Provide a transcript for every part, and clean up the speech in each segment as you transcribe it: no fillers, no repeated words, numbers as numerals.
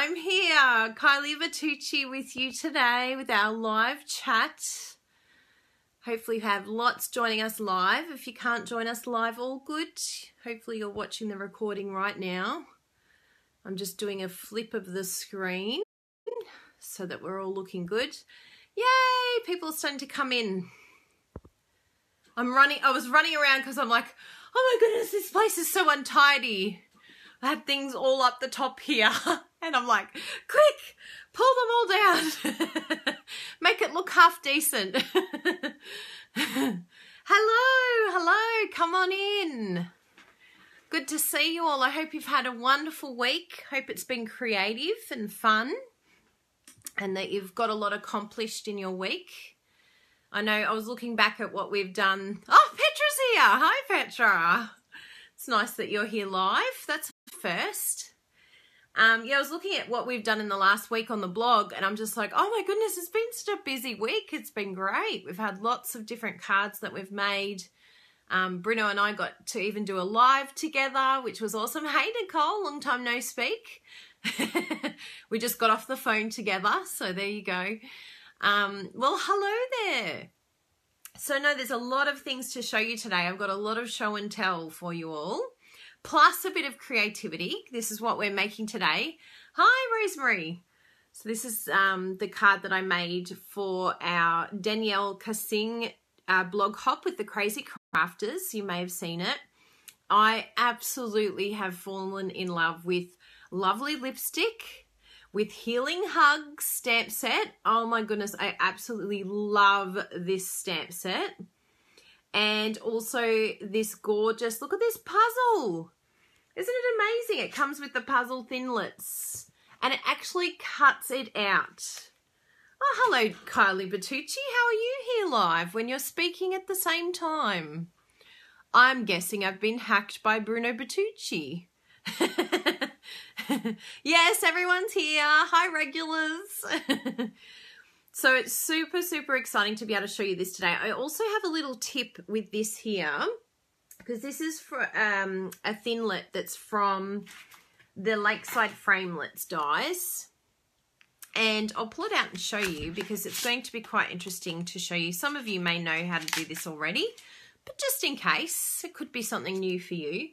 I'm here, Kylie Bertucci, with you today with our live chat. Hopefully you have lots joining us live. If you can't join us live, all good. Hopefully you're watching the recording right now. I'm just doing a flip of the screen so that we're all looking good. Yay! People are starting to come in. I was running around because I'm like, oh my goodness, this place is so untidy. I had things all up the top here and I'm like, quick, pull them all down. Make it look half decent. Hello, come on in. Good to see you all. I hope you've had a wonderful week. Hope it's been creative and fun and that you've got a lot accomplished in your week. I know I was looking back at what we've done. Oh, Petra's here. Hi, Petra. It's nice that you're here live. That's first. Yeah, I was looking at what we've done in the last week on the blog and I'm just like, oh my goodness, it's been such a busy week. It's been great. We've had lots of different cards that we've made. Bruno and I got to even do a live together, which was awesome. Hey, Nicole, long time no speak. We just got off the phone together, so there you go. Well, hello there. So no, there's a lot of things to show you today. I've got a lot of show and tell for you all, plus a bit of creativity. This is what we're making today. Hi, Rosemary. So this is the card that I made for our Danielle Kassing blog hop with the Crazy Crafters. You may have seen it. I absolutely have fallen in love with lovely lipstick, with Healing Hugs stamp set. Oh my goodness, I absolutely love this stamp set. And also this gorgeous, look at this puzzle. Isn't it amazing? It comes with the puzzle Thinlits and it actually cuts it out. Oh, hello, Kylie Bertucci. How are you here live when you're speaking at the same time? I'm guessing I've been hacked by Bruno Bertucci. Yes, everyone's here. Hi, regulars. So it's super, super exciting to be able to show you this today. I also have a little tip with this here because this is for a Thinlit that's from the Lakeside Framelits dies. And I'll pull it out and show you because it's going to be quite interesting to show you. Some of you may know how to do this already, but just in case, it could be something new for you.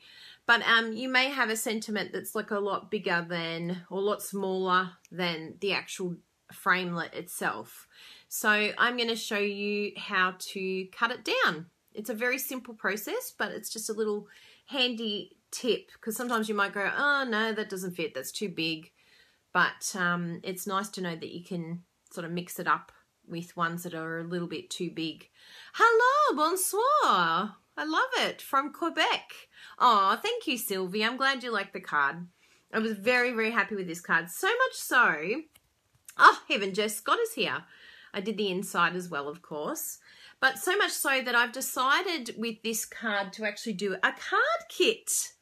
But you may have a sentiment that's like a lot bigger than, or a lot smaller than the actual framelit itself. So I'm going to show you how to cut it down. It's a very simple process, but it's just a little handy tip because sometimes you might go, oh no, that doesn't fit, that's too big. But it's nice to know that you can sort of mix it up with ones that are a little bit too big. Hello, bonsoir. I love it, from Quebec. Oh, thank you, Sylvie. I'm glad you liked the card. I was very, very happy with this card. So much so, oh, even Jess Scott is here. I did the inside as well, of course. But so much so that I've decided with this card to actually do a card kit.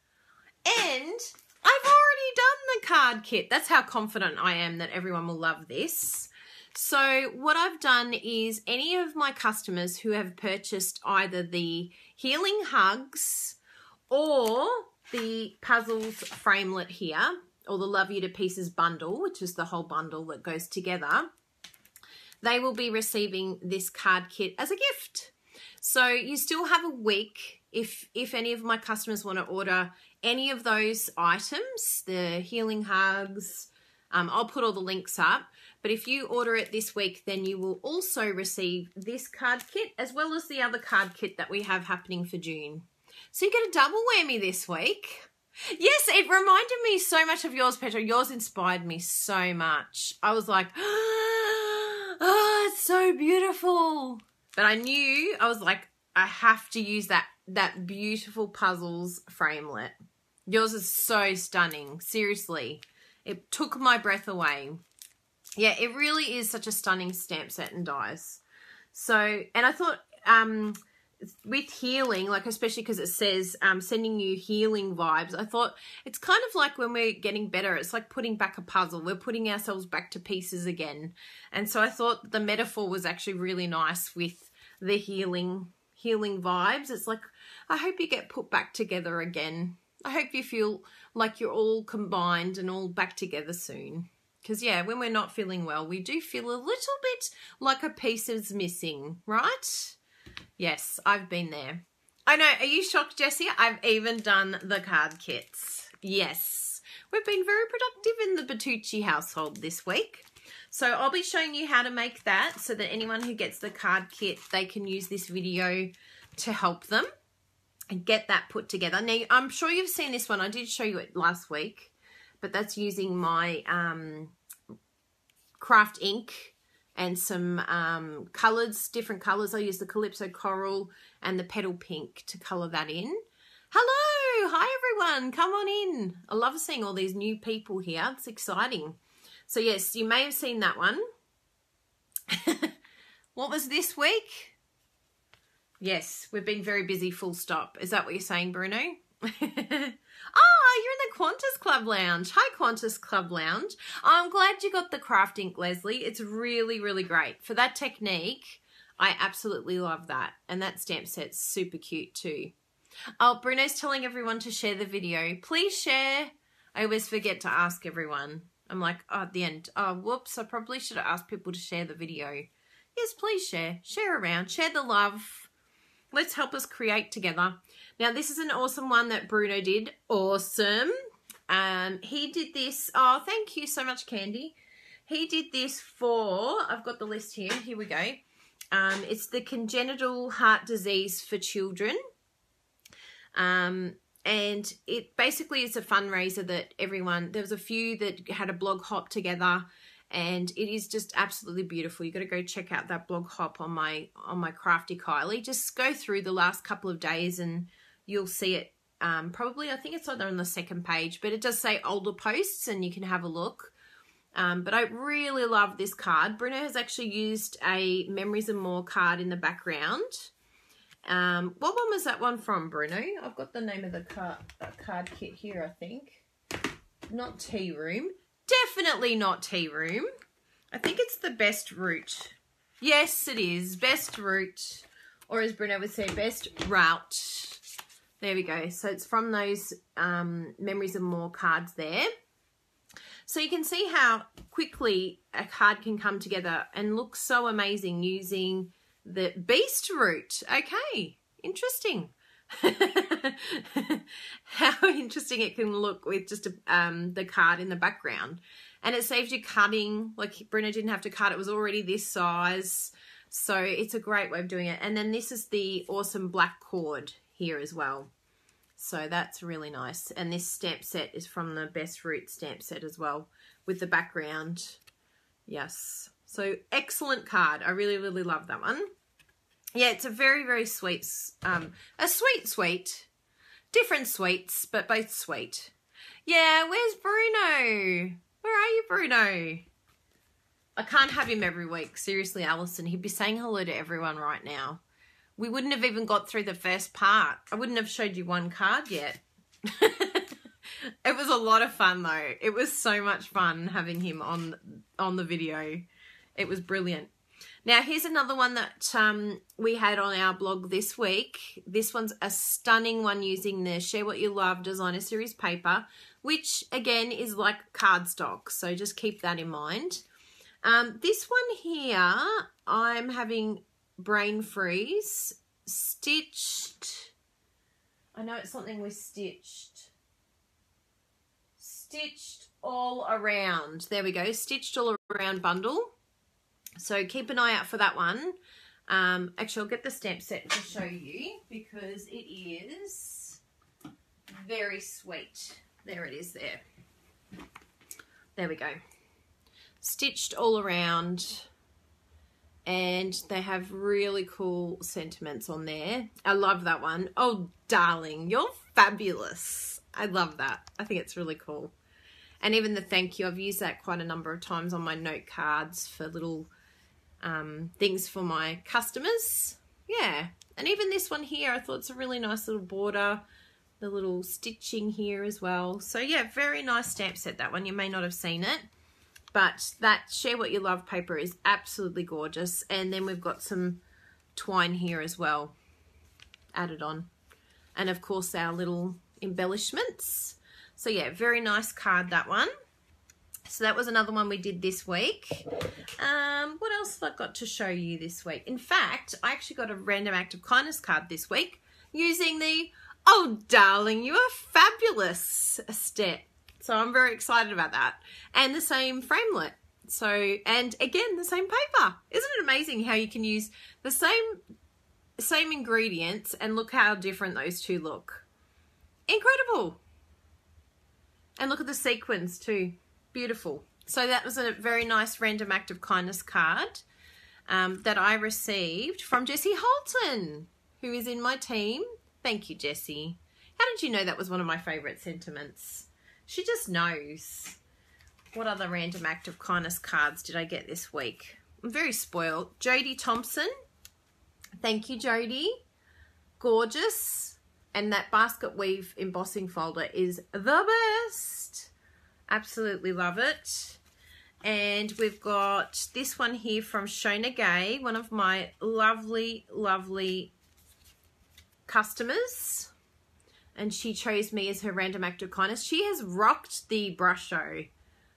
And I've already done the card kit. That's how confident I am that everyone will love this. So what I've done is any of my customers who have purchased either the Healing Hugs or the Puzzles framelit here, or the Love You to Pieces bundle, which is the whole bundle that goes together, they will be receiving this card kit as a gift. So you still have a week if any of my customers want to order any of those items, the Healing Hugs, I'll put all the links up. But if you order it this week, then you will also receive this card kit as well as the other card kit that we have happening for June. So you get a double whammy this week. Yes, it reminded me so much of yours, Petra. Yours inspired me so much. I was like, oh, it's so beautiful. But I knew, I was like, I have to use that beautiful Puzzles framelit. Yours is so stunning. Seriously. It took my breath away. Yeah, it really is such a stunning stamp set and dies. So, and I thought with healing, like especially because it says sending you healing vibes, I thought it's kind of like when we're getting better, it's like putting back a puzzle. We're putting ourselves back to pieces again. And so I thought the metaphor was actually really nice with the healing vibes. It's like, I hope you get put back together again. I hope you feel like you're all combined and all back together soon. Because, yeah, when we're not feeling well, we do feel a little bit like a piece is missing, right? Yes, I've been there. I know. Are you shocked, Jessie? I've even done the card kits. Yes. We've been very productive in the Bertucci household this week. So I'll be showing you how to make that so that anyone who gets the card kit, they can use this video to help them and get that put together. Now, I'm sure you've seen this one. I did show you it last week, but that's using my craft ink and some colours, different colours. I use the Calypso Coral and the Petal Pink to colour that in. Hello! Hi, everyone. Come on in. I love seeing all these new people here. It's exciting. So, yes, you may have seen that one. What was this week? Yes, we've been very busy, full stop. Is that what you're saying, Bruno? Oh, you're in the Qantas Club Lounge. Hi, Qantas Club Lounge. I'm glad you got the craft ink, Leslie. It's really, really great. For that technique, I absolutely love that. And that stamp set's super cute too. Oh, Bruno's telling everyone to share the video. Please share. I always forget to ask everyone. I'm like, oh, at the end, oh, whoops, I probably should have asked people to share the video. Yes, please share. Share around. Share the love. Let's help us create together. Now, this is an awesome one that Bruno did. Awesome. He did this. Oh, thank you so much, Candy. He did this for, I've got the list here. Here we go. It's the congenital heart disease for children. And it basically is a fundraiser that everyone, there was a few that had a blog hop together, and it is just absolutely beautiful. You got to go check out that blog hop on my Crafty Kylie. Just go through the last couple of days and you'll see it. Probably, I think it's either on the second page, but it does say older posts and you can have a look. But I really love this card. Bruno has actually used a Memories and More card in the background. What one was that one from, Bruno? I've got the name of the card kit here, I think. Not Tea Room. Definitely not Tea Room. I think it's the Best Route. Yes, it is. Best Route. Or as Bruno would say, Best Route. There we go. So it's from those Memories and More cards there. So you can see how quickly a card can come together and look so amazing using the Beast route. Okay, interesting. How interesting it can look with just the card in the background. And it saves you cutting. Like Bruno didn't have to cut. It was already this size. So it's a great way of doing it. And then this is the awesome black cord here as well. So that's really nice. And this stamp set is from the Best Route stamp set as well with the background. Yes. So excellent card. I really, really love that one. Yeah, it's a very, very sweet, a sweet. Different sweets, but both sweet. Yeah, where's Bruno? Where are you, Bruno? I can't have him every week. Seriously, Alison, he'd be saying hello to everyone right now. We wouldn't have even got through the first part. I wouldn't have showed you one card yet. It was a lot of fun, though. It was so much fun having him on the video. It was brilliant. Now, here's another one that we had on our blog this week. This one's a stunning one using the Share What You Love Designer Series paper, which, again, is like cardstock. So just keep that in mind. This one here, I'm having brain freeze. Stitched. I know it's something with stitched. Stitched all around. There we go. Stitched all around bundle. So keep an eye out for that one. Actually, I'll get the stamp set to show you because it is very sweet. There it is there. There we go. Stitched all around. And they have really cool sentiments on there. I love that one. Oh, darling, you're fabulous. I love that. I think it's really cool. And even the thank you, I've used that quite a number of times on my note cards for little things for my customers. Yeah. And even this one here, I thought it's a really nice little border. The little stitching here as well. So yeah, very nice stamp set, that one. You may not have seen it. But that Share What You Love paper is absolutely gorgeous. And then we've got some twine here as well added on. And of course our little embellishments. So yeah, very nice card, that one. So that was another one we did this week. What else have I got to show you this week? In fact, I actually got a random act of kindness card this week using the "Oh darling, you are fabulous" step. So I'm very excited about that. And the same framelit. So, and again, the same paper. Isn't it amazing how you can use the same ingredients and look how different those two look? Incredible. And look at the sequins too. Beautiful. So that was a very nice random act of kindness card that I received from Jessie Holton, who is in my team. Thank you, Jessie. How did you know that was one of my favourite sentiments? She just knows. What other random act of kindness cards did I get this week? I'm very spoiled. Jodie Thompson. Thank you, Jodie. Gorgeous. And that basket weave embossing folder is the best. Absolutely love it. And we've got this one here from Shona Gay, one of my lovely, lovely customers. And she chose me as her random act of kindness. She has rocked the Brusho,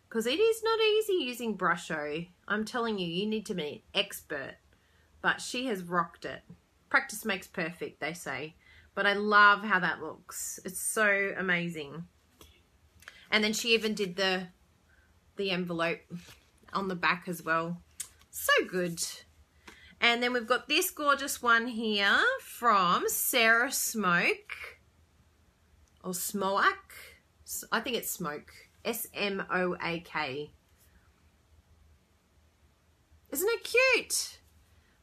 because it is not easy using Brusho. I'm telling you, you need to be an expert. But she has rocked it. Practice makes perfect, they say. But I love how that looks. It's so amazing. And then she even did the envelope on the back as well. So good. And then we've got this gorgeous one here from Sarah Smoke. Or Smoak. I think it's Smoke. S-M-O-A-K. Isn't it cute?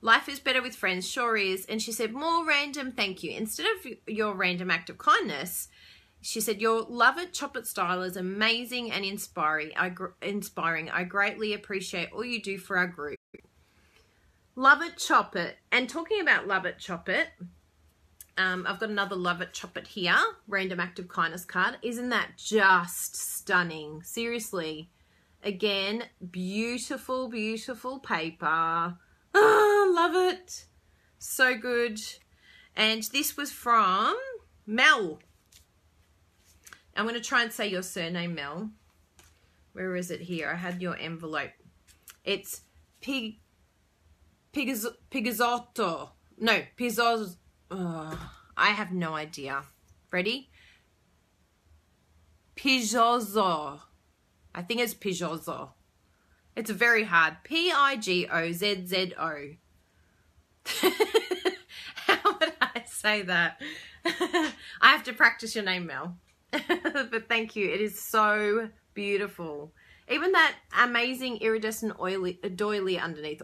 Life is better with friends. Sure is. And she said, more random thank you. Instead of your random act of kindness, she said, your Love It Chop It style is amazing and inspiring. I greatly appreciate all you do for our group. Love It Chop It. And talking about Love It Chop It, I've got another Love It Chop It here, random act of kindness card. Isn't that just stunning? Seriously. Again, beautiful, beautiful paper. Oh, love it. So good. And this was from Mel. I'm going to try and say your surname, Mel. Where is it here? I had your envelope. It's Pigazzotto. No, Pizzozzo. I have no idea. Ready? Pigozzo. I think it's Pigozzo. It's very hard. P-I-G-O-Z-Z-O. How would I say that? I have to practice your name, Mel. But thank you. It is so beautiful. Even that amazing iridescent doily underneath.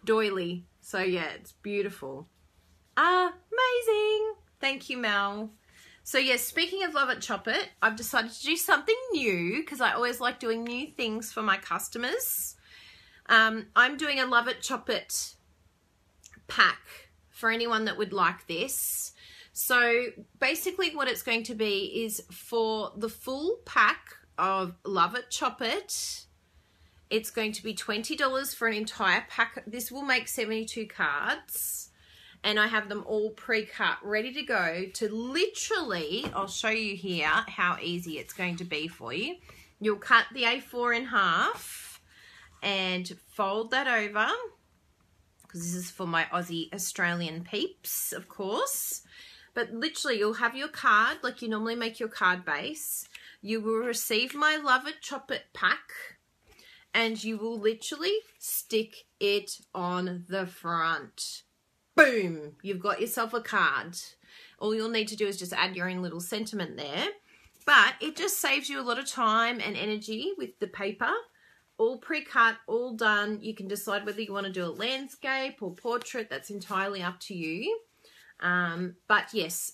Doily. So yeah, it's beautiful. Amazing. Thank you, Mel. So yes, speaking of Love It Chop It, I've decided to do something new because I always like doing new things for my customers. I'm doing a Love It Chop It pack for anyone that would like this. So basically what it's going to be is for the full pack of Love It Chop It, it's going to be $20 for an entire pack. This will make 72 cards. And I have them all pre-cut, ready to go to literally, I'll show you here how easy it's going to be for you. You'll cut the A4 in half and fold that over, because this is for my Aussie Australian peeps, of course. But literally, you'll have your card like you normally make your card base. You will receive my Love It Chop It pack, and you will literally stick it on the front. Boom, you've got yourself a card. All you'll need to do is just add your own little sentiment there. But it just saves you a lot of time and energy with the paper. All pre-cut, all done. You can decide whether you want to do a landscape or portrait. That's entirely up to you. But yes,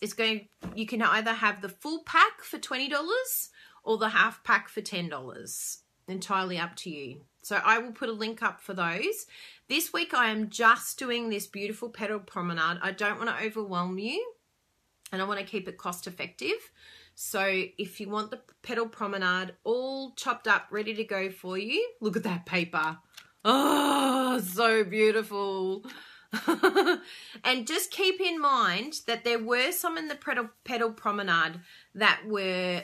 you can either have the full pack for $20 or the half pack for $10. Entirely up to you. So I will put a link up for those. This week I am just doing this beautiful Petal Promenade. I don't want to overwhelm you and I want to keep it cost effective. So if you want the Petal Promenade all chopped up, ready to go for you, look at that paper. Oh, so beautiful. And just keep in mind that there were some in the Petal Promenade that were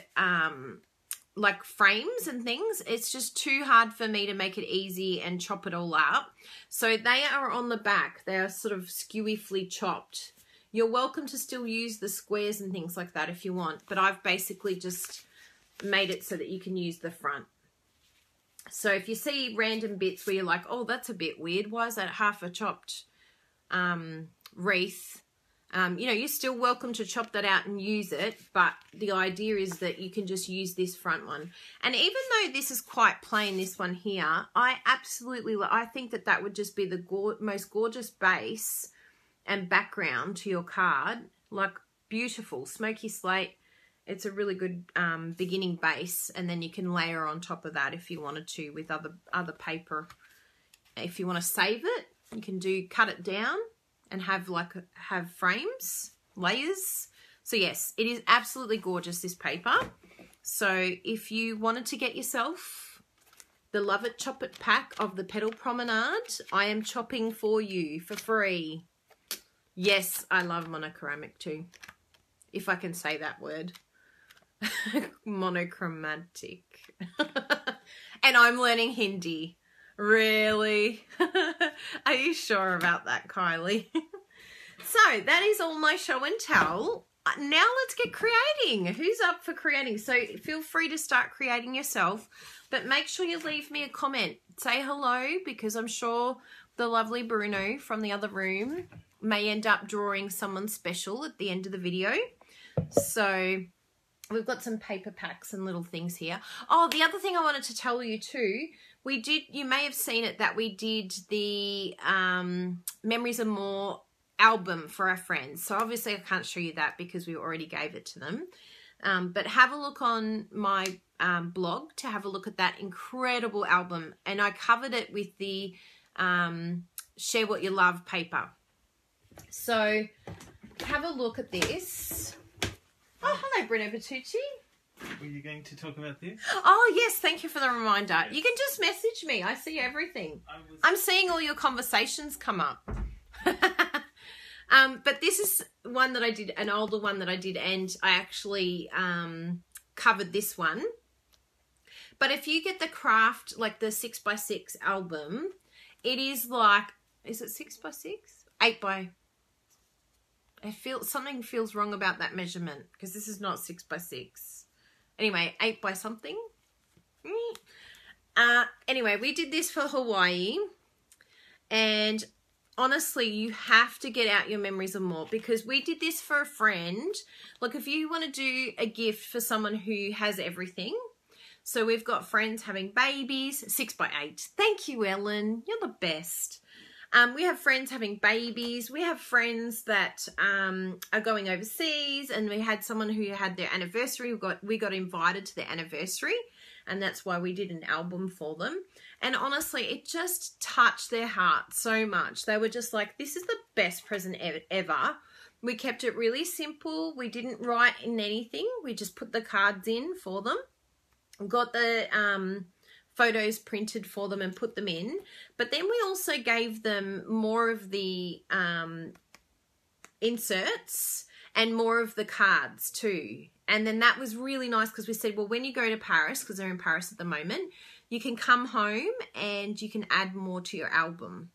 like frames and things. It's just too hard for me to make it easy and chop it all up. So they are on the back. They are sort of skewy-fly chopped. You're welcome to still use the squares and things like that if you want, but I've basically just made it so that you can use the front. So if you see random bits where you're like, oh, that's a bit weird, why is that half a chopped wreath? You know, you're still welcome to chop that out and use it, but the idea is that you can just use this front one. And even though this is quite plain, this one here, I think that that would just be the most gorgeous base and background to your card. Like, beautiful smoky slate. It's a really good beginning base, and then you can layer on top of that if you wanted to with other paper. If you want to save it, you can cut it down and have frames, layers. So yes, it is absolutely gorgeous, this paper. So if you wanted to get yourself the Love It Chop It pack of the Petal Promenade, I am chopping for you for free. Yes, I love monochromatic too, if I can say that word. Monochromatic. And I'm learning Hindi. Really? Are you sure about that, Kylie? So that is all my show and tell. Now let's get creating. Who's up for creating? So feel free to start creating yourself, but make sure you leave me a comment. Say hello, because I'm sure the lovely Bruno from the other room may end up drawing someone special at the end of the video. So we've got some paper packs and little things here. Oh, the other thing I wanted to tell you too, you may have seen it, that we did the Memories and More album for our friends. So obviously I can't show you that because we already gave it to them. But have a look on my blog to have a look at that incredible album. And I covered it with the Share What You Love paper. So have a look at this. Oh, hello, Bruno Bertucci. Were you going to talk about this? Oh, yes. Thank you for the reminder. Yes. You can just message me. I see everything. I'm seeing all your conversations come up. But this is one that I did, an older one that I did, and I actually covered this one. But if you get the craft, like the 6x6 album, it is like, is it 6x6? 8x. Something feels wrong about that measurement because this is not 6x6. Anyway, 8 by something. Anyway, we did this for Hawaii, and honestly, you have to get out your Memories and More, because we did this for a friend. Look, if you want to do a gift for someone who has everything, so we've got friends having babies, 6x8. Thank you, Ellen. You're the best. We have friends having babies. We have friends that are going overseas, and we had someone who had their anniversary. We got invited to their anniversary, and that's why we did an album for them. And honestly, it just touched their heart so much. They were just like, this is the best present ever. We kept it really simple. We didn't write in anything. We just put the cards in for them. Got the photos printed for them and put them in, but then we also gave them more of the inserts and more of the cards too. And then that was really nice, because we said, well, when you go to Paris, because they're in Paris at the moment, you can come home and you can add more to your album.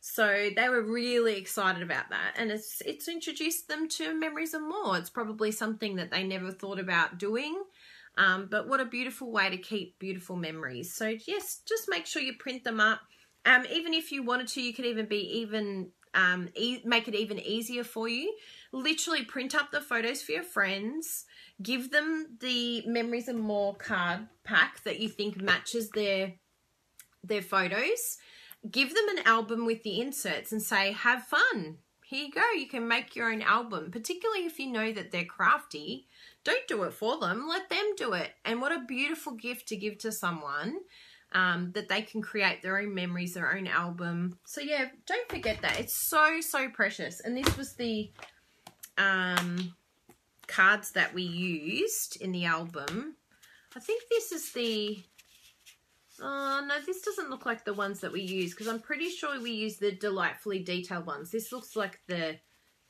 So they were really excited about that, and it's introduced them to Memories and More. It's probably something that they never thought about doing. But what a beautiful way to keep beautiful memories. So yes, just make sure you print them up. Even if you wanted to, you could even make it even easier for you. Literally print up the photos for your friends. Give them the Memories and More card pack that you think matches their photos. Give them an album with the inserts and say, have fun. Here you go. You can make your own album, particularly if you know that they're crafty. Don't do it for them. Let them do it. And what a beautiful gift to give to someone, that they can create their own memories, their own album. So yeah, don't forget that. It's so, so precious. And this was the cards that we used in the album. I think this is the... Oh, no, this doesn't look like the ones that we used, because I'm pretty sure we used the Delightfully Detailed ones. This looks like the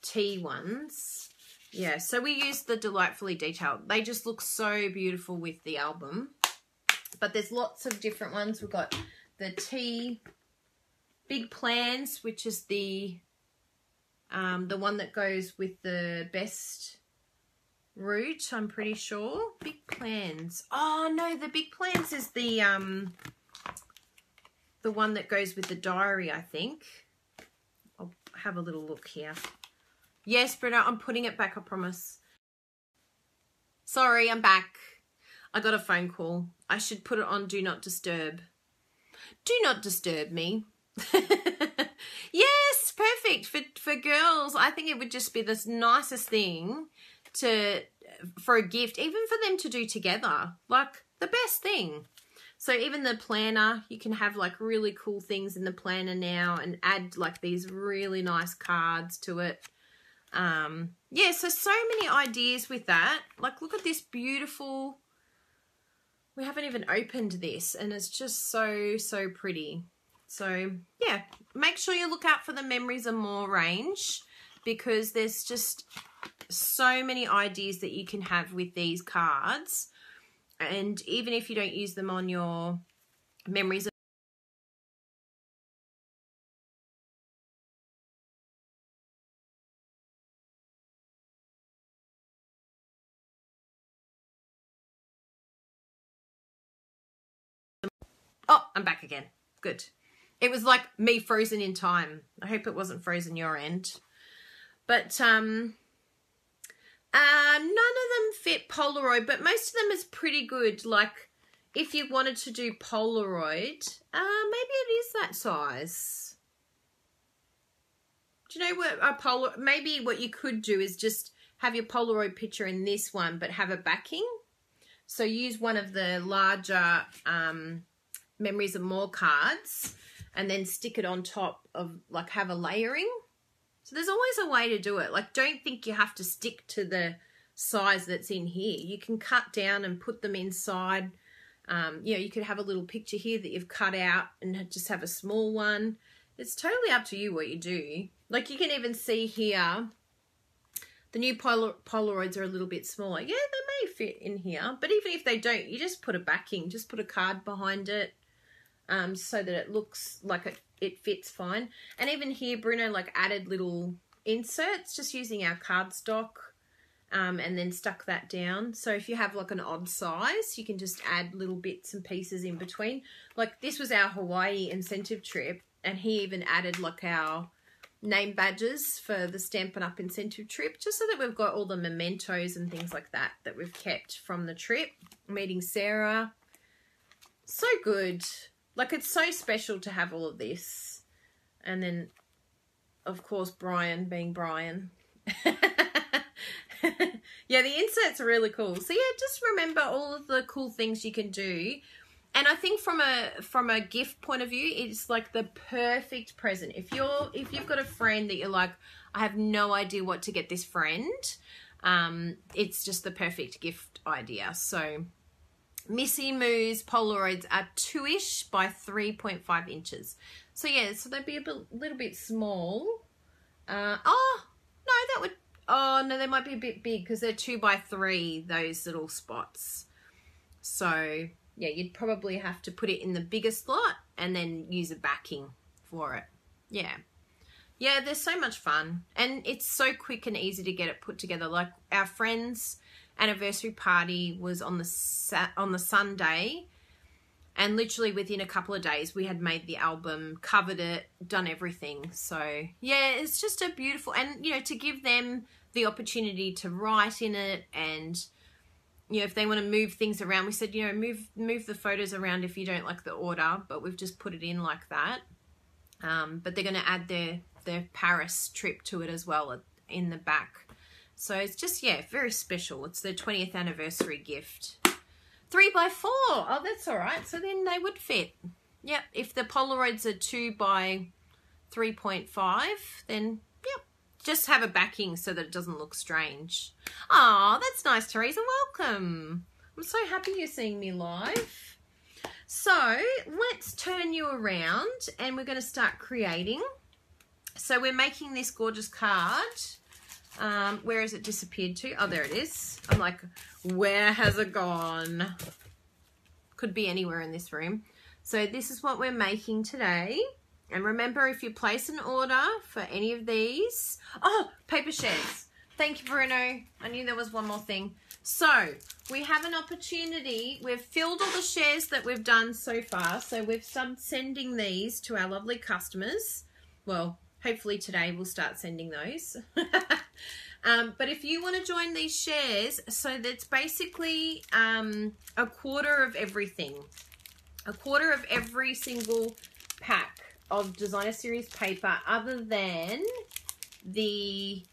tea ones. Yeah, so we used the Delightfully Detailed. They just look so beautiful with the album. But there's lots of different ones. We've got the T Big Plans, which is the one that goes with the best route, I'm pretty sure. Big Plans. Oh no, the Big Plans is the one that goes with the diary, I think. I'll have a little look here. Yes, Britta, I'm putting it back, I promise. Sorry, I'm back. I got a phone call. I should put it on Do Not Disturb. Do not disturb me. Yes, perfect. For girls, I think it would just be the nicest thing for a gift, even for them to do together. Like, the best thing. So even the planner, you can have like really cool things in the planner now and add like these really nice cards to it. Yeah, so many ideas with that. Like, look at this beautiful... We haven't even opened this, and it's just so pretty. So, yeah, make sure you look out for the Memories and More range, because there's just so many ideas that you can have with these cards. And even if you don't use them on your Memories and Oh, I'm back again. Good. It was like me frozen in time. I hope it wasn't frozen your end. But none of them fit Polaroid, but most of them is pretty good. Like, if you wanted to do Polaroid, maybe it is that size. Do you know what maybe what you could do is just have your Polaroid picture in this one, but have a backing. So use one of the larger Memories and More cards and then stick it on top of, like, have a layering. So there's always a way to do it. Like, don't think you have to stick to the size that's in here. You can cut down and put them inside. You know, you could have a little picture here that you've cut out and just have a small one. It's totally up to you what you do. Like, you can even see here, the new Polaroids are a little bit smaller. Yeah, they may fit in here. But even if they don't, you just put a backing. Just put a card behind it. So that it looks like it fits fine. And even here, Bruno like added little inserts just using our cardstock and then stuck that down. So if you have like an odd size, you can just add little bits and pieces in between. Like, this was our Hawaii incentive trip, and he even added like our name badges for the Stampin' Up incentive trip, just so that we've got all the mementos and things like that we've kept from the trip. Meeting Sarah. So good. Like, it's so special to have all of this. And then, of course, Brian being Brian. Yeah, the inserts are really cool. So, yeah, just remember all of the cool things you can do. And I think from a gift point of view, it's like the perfect present. If you've got a friend that you're like, I have no idea what to get this friend, it's just the perfect gift idea. So... Missy Moo's Polaroids are 2-ish by 3.5 inches. So, yeah, so they'd be a little bit small. Oh, no, they might be a bit big because they're 2 by 3, those little spots. So, yeah, you'd probably have to put it in the bigger slot and then use a backing for it. Yeah. Yeah, they're so much fun. And it's so quick and easy to get it put together. Like, our friends... anniversary party was on the Sunday, and literally within a couple of days we had made the album, covered it, done everything. So yeah, it's just a beautiful, and you know, to give them the opportunity to write in it, and you know, if they want to move things around, we said, you know, move the photos around if you don't like the order, but we've just put it in like that. But they're going to add their Paris trip to it as well in the back. So it's just, yeah, very special. It's their 20th anniversary gift. 3 by 4. Oh, that's all right. So then they would fit. Yep. If the Polaroids are 2 by 3.5, then, yep. Just have a backing so that it doesn't look strange. Oh, that's nice, Teresa. Welcome. I'm so happy you're seeing me live. So let's turn you around and we're going to start creating. So we're making this gorgeous card. Where has it disappeared to? Oh, there it is. I'm like, where has it gone? Could be anywhere in this room. So this is what we're making today. And remember, if you place an order for any of these... Oh, paper shares. Thank you, Bruno. I knew there was one more thing. So we have an opportunity. We've filled all the shares that we've done so far. So we've started sending these to our lovely customers. Well, hopefully today we'll start sending those. But if you want to join these shares, so that's basically a quarter of everything. A quarter of every single pack of Designer Series paper other than the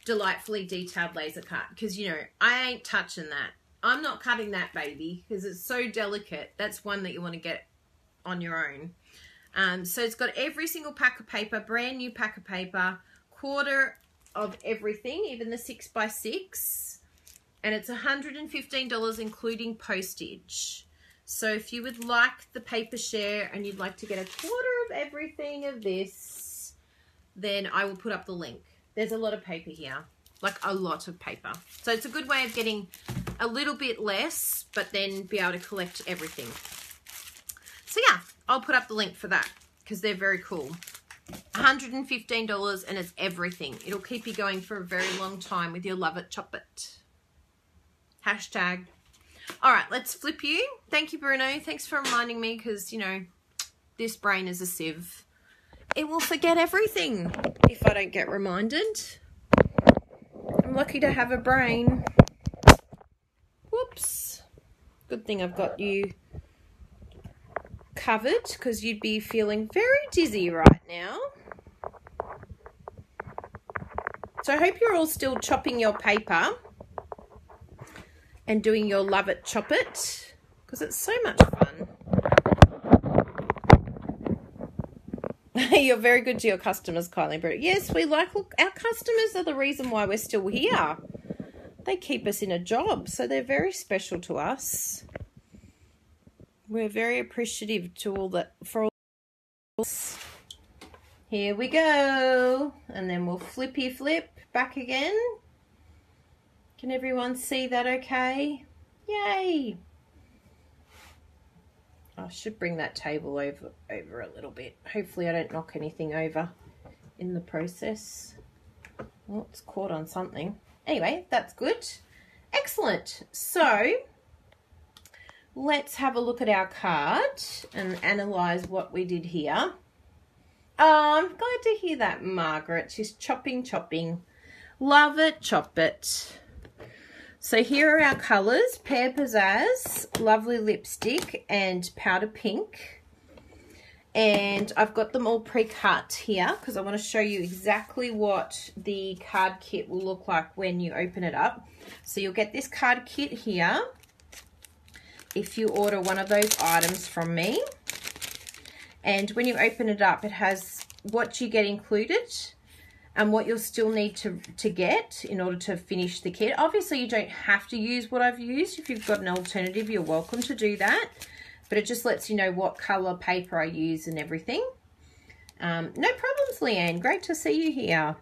Delightfully Detailed laser cut. Because, you know, I ain't touching that. I'm not cutting that baby because it's so delicate. That's one that you want to get on your own. So it's got every single pack of paper, brand new pack of paper, quarter of everything, even the 6x6. And it's $115 including postage. So if you would like the paper share and you'd like to get a quarter of everything of this, then I will put up the link. There's a lot of paper here, like a lot of paper. So it's a good way of getting a little bit less, but then be able to collect everything. So yeah, I'll put up the link for that because they're very cool. $115 and it's everything. It'll keep you going for a very long time with your love it, chop it. Hashtag. All right, let's flip you. Thank you, Bruno. Thanks for reminding me because, you know, this brain is a sieve. It will forget everything if I don't get reminded. I'm lucky to have a brain. Whoops. Good thing I've got you covered because you'd be feeling very dizzy right now. So I hope you're all still chopping your paper and doing your love it, chop it, because it's so much fun. You're very good to your customers, Kylie. But yes, we like, look, our customers are the reason why we're still here. They keep us in a job, so they're very special to us. We're very appreciative to all that, for all this. Here we go. And then we'll flippy flip back again. Can everyone see that okay? Yay. I should bring that table over a little bit. Hopefully I don't knock anything over in the process. Oh, it's caught on something. Anyway, that's good. Excellent. So let's have a look at our card and analyze what we did here. Oh, I'm glad to hear that, Margaret. She's chopping. Love it, chop it. So here are our colours, Pear Pizzazz, Lovely Lipstick, and Powder Pink. And I've got them all pre-cut here because I want to show you exactly what the card kit will look like when you open it up. So you'll get this card kit here if you order one of those items from me. And when you open it up, it has what you get included and what you'll still need to get in order to finish the kit. Obviously, you don't have to use what I've used. If you've got an alternative, you're welcome to do that. But it just lets you know what colour paper I use and everything. No problems, Leanne. Great to see you here.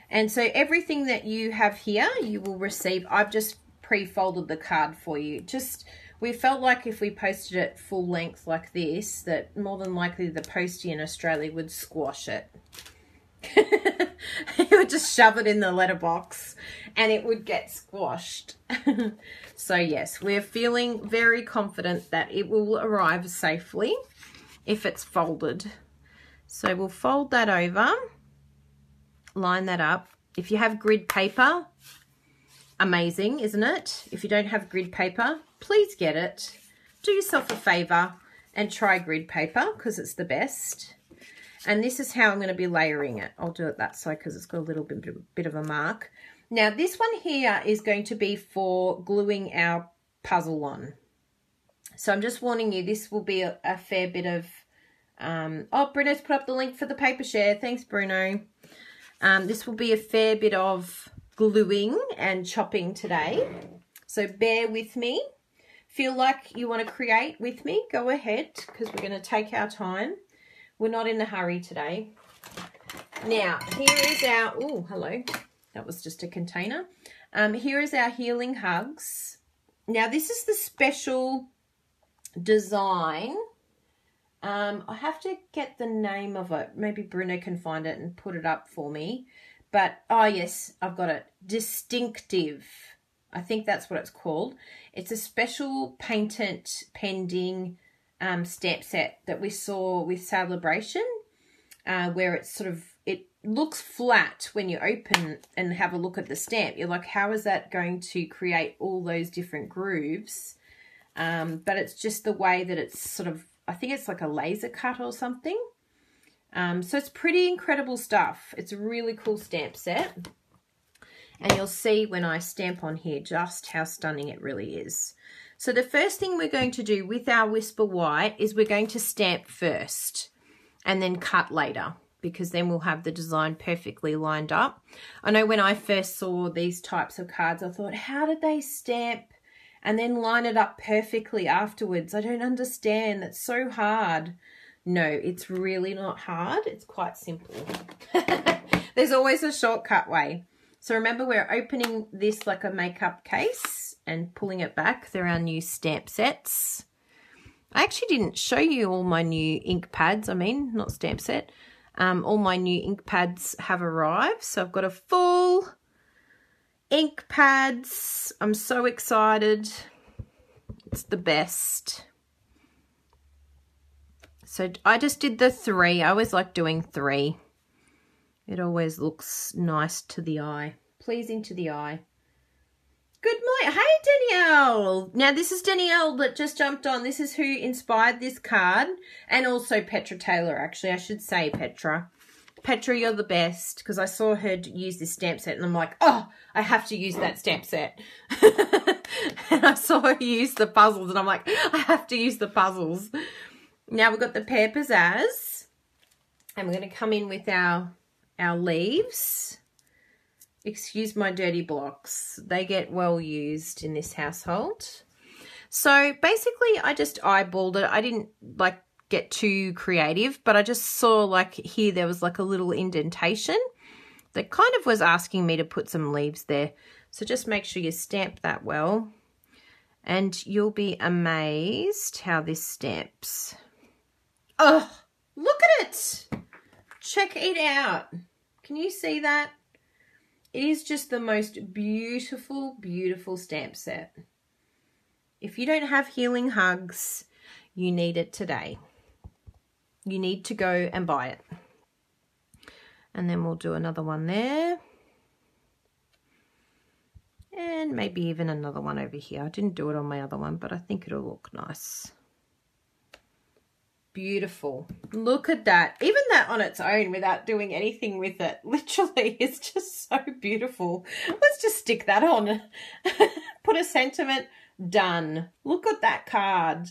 And so everything that you have here, you will receive. I've just pre-folded the card for you. We felt like if we posted it full length like this, that more than likely the postie in Australia would squash it. He would just shove it in the letterbox and it would get squashed. So yes, we're feeling very confident that it will arrive safely if it's folded. So we'll fold that over, line that up. If you have grid paper, amazing, isn't it? If you don't have grid paper, please get it. Do yourself a favor and try grid paper because it's the best. And this is how I'm going to be layering it. I'll do it that side because it's got a little bit of a mark. Now, this one here is going to be for gluing our puzzle on. So I'm just warning you, this will be a fair bit of... oh, Bruno's put up the link for the paper share. Thanks, Bruno. This will be a fair bit of gluing and chopping today. So bear with me. Feel like you want to create with me, go ahead because we're going to take our time. We're not in a hurry today. Now, here is our, oh, hello. That was just a container. Here is our Healing Hugs. Now, this is the special design. I have to get the name of it. Maybe Bruno can find it and put it up for me. But, oh yes, I've got it. Distinctive. I think that's what it's called. It's a special patent pending stamp set that we saw with Celebration, where it's sort of, it looks flat when you open and have a look at the stamp. You're like, how is that going to create all those different grooves? But it's just the way that it's sort of, I think it's like a laser cut or something. So it's pretty incredible stuff. It's a really cool stamp set. And you'll see when I stamp on here just how stunning it really is. So the first thing we're going to do with our Whisper White is we're going to stamp first and then cut later, because then we'll have the design perfectly lined up. I know when I first saw these types of cards, I thought, how did they stamp and then line it up perfectly afterwards? I don't understand. That's so hard. No, it's really not hard. It's quite simple. There's always a shortcut way. So remember, we're opening this like a makeup case and pulling it back. They're our new stamp sets. I actually didn't show you all my new ink pads. I mean, not stamp set. All my new ink pads have arrived. So I've got a full ink pads. I'm so excited. It's the best. So I just did the 3. I always like doing 3. It always looks nice to the eye, pleasing to the eye. Good morning. Hey, Danielle. Now, this is Danielle that just jumped on. This is who inspired this card, and also Petra Taylor, actually. I should say Petra. Petra, you're the best, because I saw her use this stamp set, and I'm like, oh, I have to use that stamp set. And I saw her use the puzzles, and I'm like, I have to use the puzzles. Now we've got the Pear Pizzazz, and we're going to come in with our leaves. Excuse my dirty blocks. They get well used in this household. So basically I just eyeballed it. I didn't like get too creative, but I just saw like here there was like a little indentation that kind of was asking me to put some leaves there. So just make sure you stamp that well, and you'll be amazed how this stamps. Oh, look at it. Check it out. Can you see that? It is just the most beautiful, beautiful stamp set. If you don't have Healing Hugs, you need it today. You need to go and buy it. And then we'll do another one there. And maybe even another one over here. I didn't do it on my other one, but I think it'll look nice. Beautiful. Look at that. Even that on its own without doing anything with it. Literally, it's just so beautiful. Let's just stick that on. Put a sentiment. Done. Look at that card.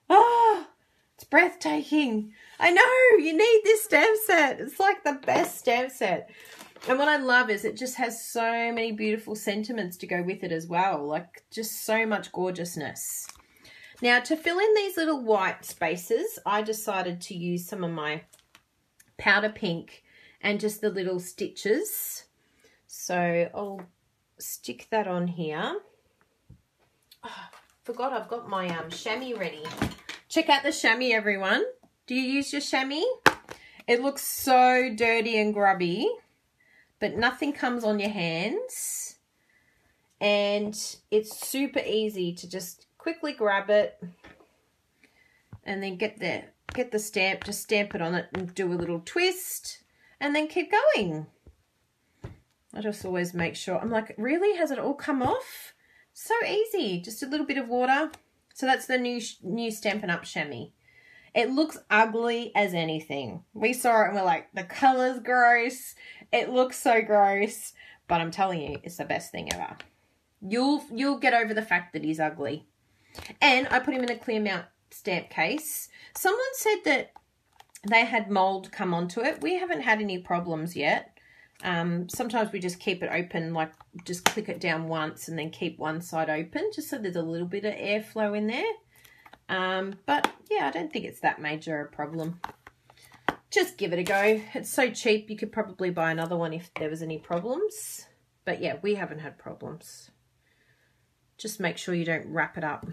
Oh, it's breathtaking. I know. You need this stamp set. It's like the best stamp set. And what I love is it just has so many beautiful sentiments to go with it as well. Like just so much gorgeousness. Now, to fill in these little white spaces, I decided to use some of my powder pink and just the little stitches. So I'll stick that on here. Oh, forgot I've got my chamois ready. Check out the chamois, everyone. Do you use your chamois? It looks so dirty and grubby, but nothing comes on your hands. And it's super easy to just quickly grab it and then get the stamp, just stamp it on it and do a little twist and then keep going. I just always make sure. I'm like, really? Has it all come off? So easy. Just a little bit of water. So that's the new Stampin' Up! Chamois. It looks ugly as anything. We saw it and we're like, the color's gross. It looks so gross. But I'm telling you, it's the best thing ever. You'll get over the fact that he's ugly. And I put him in a clear mount stamp case. Someone said that they had mold come onto it. We haven't had any problems yet. Sometimes we just keep it open, like just click it down once and then keep one side open, just so there's a little bit of airflow in there. But yeah, I don't think it's that major a problem. Just give it a go. It's so cheap, you could probably buy another one if there was any problems. But yeah, we haven't had problems. Just make sure you don't wrap it up.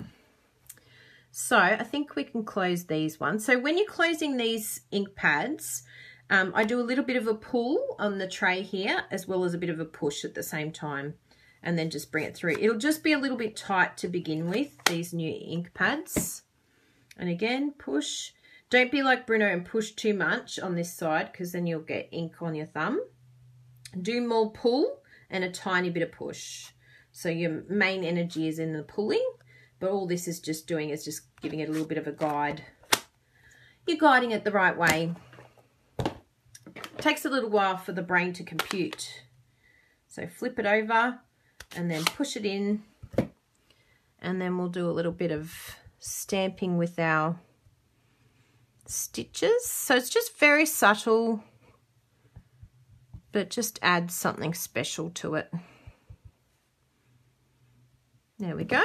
So I think we can close these ones. So when you're closing these ink pads, I do a little bit of a pull on the tray here, as well as a bit of a push at the same time, and then just bring it through. It'll just be a little bit tight to begin with, these new ink pads. And again, push. Don't be like Bruno and push too much on this side, because then you'll get ink on your thumb. Do more pull and a tiny bit of push. So your main energy is in the pulling, but all this is just doing is just giving it a little bit of a guide. You're guiding it the right way. It takes a little while for the brain to compute. So flip it over and then push it in, and then we'll do a little bit of stamping with our stitches. So it's just very subtle, but just adds something special to it. There we go.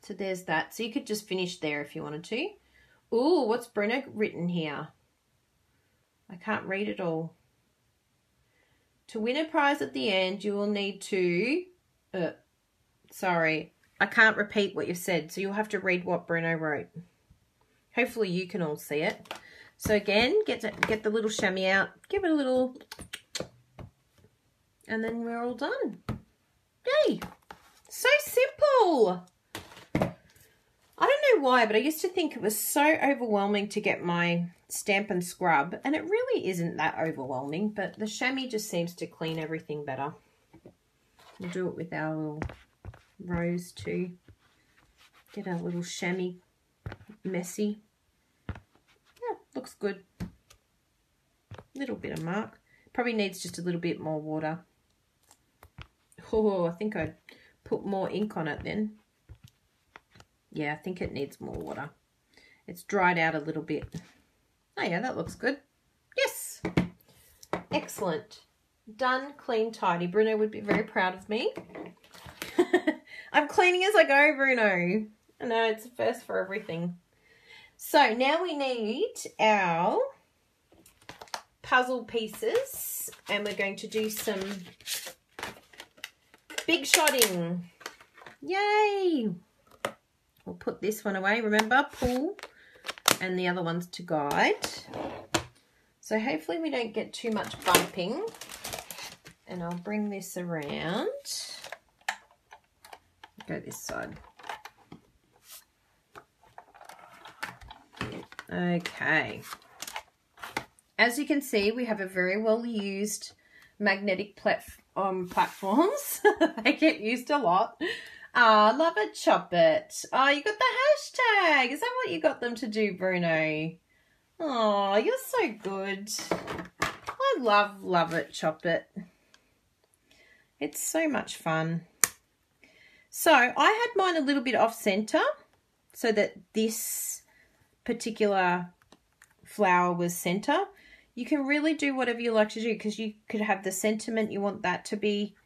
So there's that. So you could just finish there if you wanted to. Ooh, what's Bruno written here? I can't read it all. To win a prize at the end, you will need to... sorry, I can't repeat what you've said, so you'll have to read what Bruno wrote. Hopefully you can all see it. So again, get the little chamois out, give it a little... And then we're all done. Yay! So simple! I don't know why, but I used to think it was so overwhelming to get my Stampin' scrub, and it really isn't that overwhelming, but the chamois just seems to clean everything better. We'll do it with our little rose too. Get our little chamois messy. Yeah, looks good. Little bit of mark. Probably needs just a little bit more water. Oh, I think I'd put more ink on it then. Yeah, I think it needs more water. It's dried out a little bit. Oh yeah, that looks good. Yes. Excellent. Done, clean, tidy. Bruno would be very proud of me. I'm cleaning as I go, Bruno. I know, it's a first for everything. So now we need our puzzle pieces, and we're going to do some big shotting. Yay! We'll put this one away. Remember, pull, and the other one's to guide. So hopefully we don't get too much bumping. And I'll bring this around. Go this side. Okay. As you can see, we have a very well used magnetic platforms. They get used a lot. Oh, love it, chop it. Oh, you got the hashtag. Is that what you got them to do, Bruno? Oh, you're so good. I love it, chop it. It's so much fun. So I had mine a little bit off center so that this particular flower was center. You can really do whatever you like to do, because you could have the sentiment, you want that to be,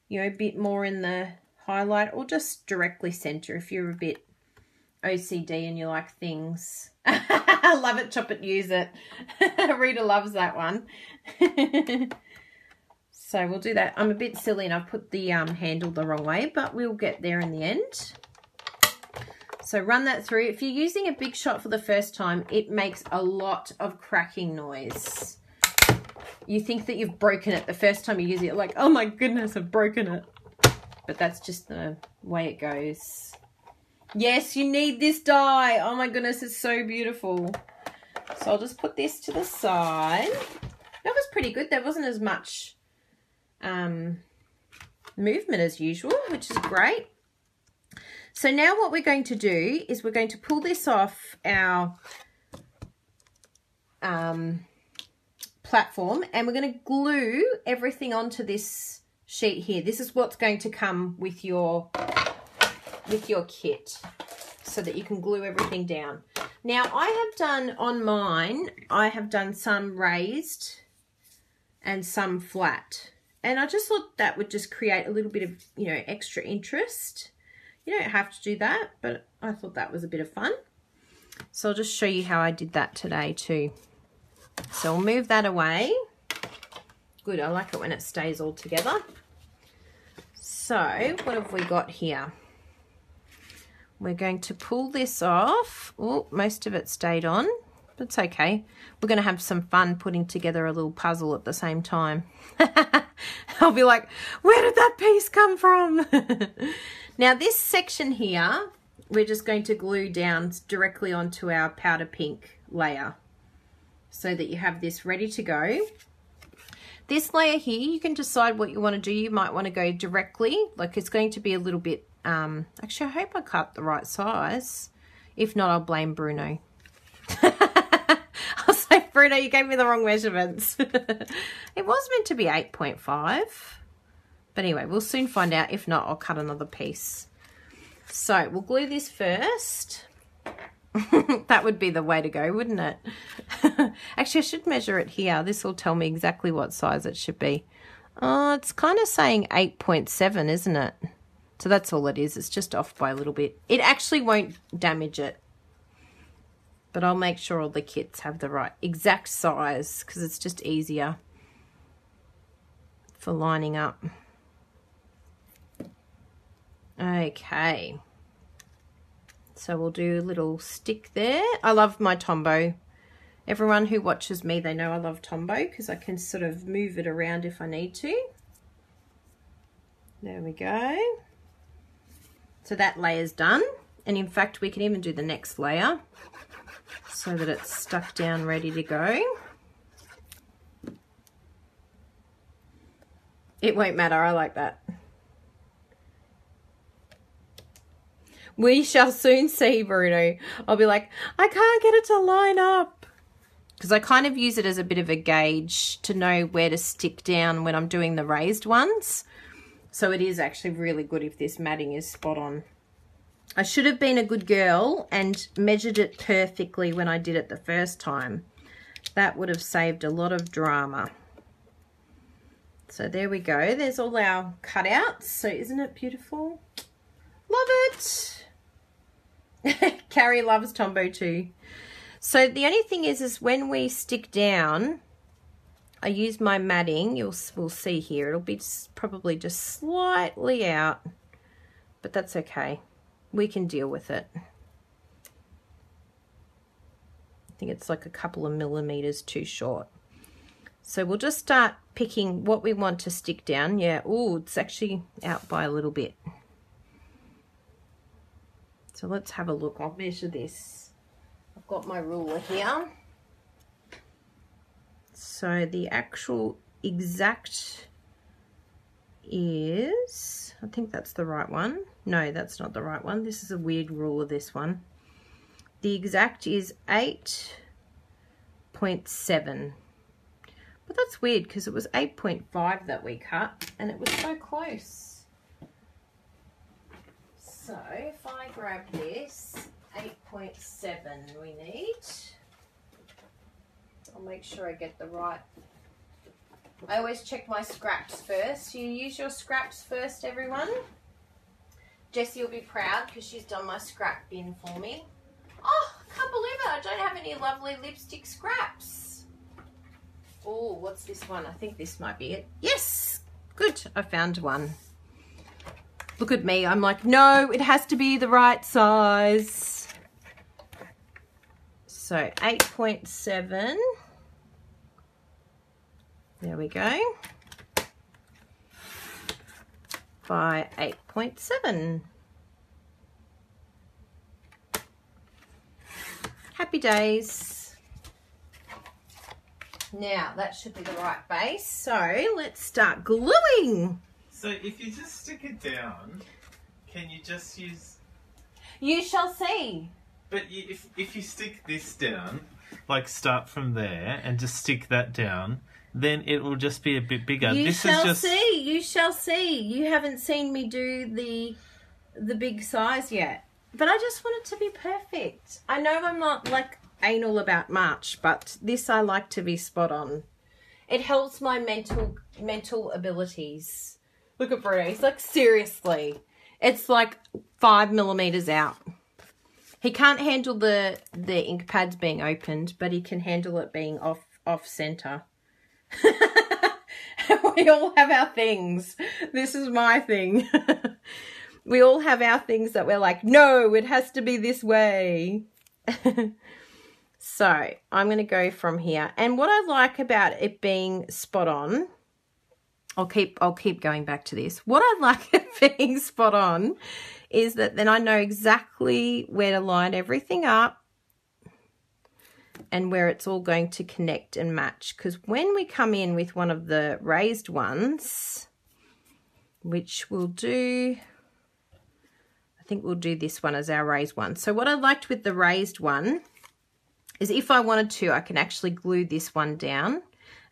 you know, a bit more in the highlight, or just directly center if you're a bit OCD and you like things. Love it, chop it, use it. Rita loves that one. So we'll do that. I'm a bit silly and I've put the handle the wrong way, but we'll get there in the end. So run that through. If you're using a big shot for the first time, it makes a lot of cracking noise. You think that you've broken it the first time you use it, like, oh my goodness, I've broken it. But that's just the way it goes. Yes, you need this die. Oh my goodness, it's so beautiful. So I'll just put this to the side. That was pretty good. There wasn't as much movement as usual, which is great. So now what we're going to do is we're going to pull this off our platform, and we're going to glue everything onto this sheet here. This is what's going to come with your kit, so that you can glue everything down. Now I have done on mine, I have done some raised and some flat, and I just thought that would just create a little bit of, you know, extra interest. You don't have to do that, but I thought that was a bit of fun. So I'll just show you how I did that today too. So I'll move that away. Good, I like it when it stays all together. So, what have we got here? We're going to pull this off. Oh, most of it stayed on. That's okay. We're going to have some fun putting together a little puzzle at the same time. I'll be like, where did that piece come from? Now, this section here, we're just going to glue down directly onto our powder pink layer so that you have this ready to go. This layer here, you can decide what you want to do. You might want to go directly, like it's going to be a little bit, actually I hope I cut the right size. If not, I'll blame Bruno. I'll say, Bruno, you gave me the wrong measurements. It was meant to be 8.5. But anyway, we'll soon find out. If not, I'll cut another piece. So we'll glue this first. That would be the way to go, wouldn't it? Actually, I should measure it here. This will tell me exactly what size it should be. Oh, it's kind of saying 8.7, isn't it? So that's all it is. It's just off by a little bit. It actually won't damage it. But I'll make sure all the kits have the right exact size because it's just easier for lining up. Okay. So we'll do a little stick there. I love my Tombow. Everyone who watches me, they know I love Tombow because I can sort of move it around if I need to. There we go. So that layer's done. And in fact, we can even do the next layer so that it's stuck down, ready to go. It won't matter. I like that. We shall soon see, Bruno. I'll be like, I can't get it to line up. Because I kind of use it as a bit of a gauge to know where to stick down when I'm doing the raised ones. So it is actually really good if this matting is spot on. I should have been a good girl and measured it perfectly when I did it the first time. That would have saved a lot of drama. So there we go. There's all our cutouts. So isn't it beautiful? Love it. Carrie loves Tombow too. So the only thing is when we stick down, I use my matting. We'll see here. It'll be probably just slightly out, but that's okay. We can deal with it. I think it's like a couple of millimeters too short. So we'll just start picking what we want to stick down. Yeah, oh, it's actually out by a little bit. So let's have a look. I'll measure this. I've got my ruler here. So the actual exact is, I think that's the right one. No, that's not the right one. This is a weird ruler, this one. The exact is 8.7. But that's weird because it was 8.5 that we cut and it was so close. So if I grab this, 8.7 we need. I'll make sure I get the right. I always check my scraps first. You use your scraps first, everyone. Jessie will be proud because she's done my scrap bin for me. Oh, I can't believe it. I don't have any lovely lipstick scraps. Oh, what's this one? I think this might be it. Yes, good. I found one. Look at me. I'm like, no, it has to be the right size. So 8.7. There we go. By 8.7. Happy days. Now that should be the right base. So let's start gluing. So if you just stick it down, can you just use... You shall see. But if you stick this down, like start from there and just stick that down, then it will just be a bit bigger. You shall see. You shall see. You haven't seen me do the big size yet. But I just want it to be perfect. I know I'm not like anal about March, but this I like to be spot on. It helps my mental abilities. Look at Bruno. He's like, seriously. It's like 5 millimeters out. He can't handle the ink pads being opened, but he can handle it being off center. We all have our things. This is my thing. We all have our things that we're like, no, it has to be this way. So I'm going to go from here. And what I like about it being spot on, I'll keep going back to this. What I like at being spot on is that then I know exactly where to line everything up and where it's all going to connect and match. Because when we come in with one of the raised ones, which we'll do, I think we'll do this one as our raised one. So what I liked with the raised one is if I wanted to, I can actually glue this one down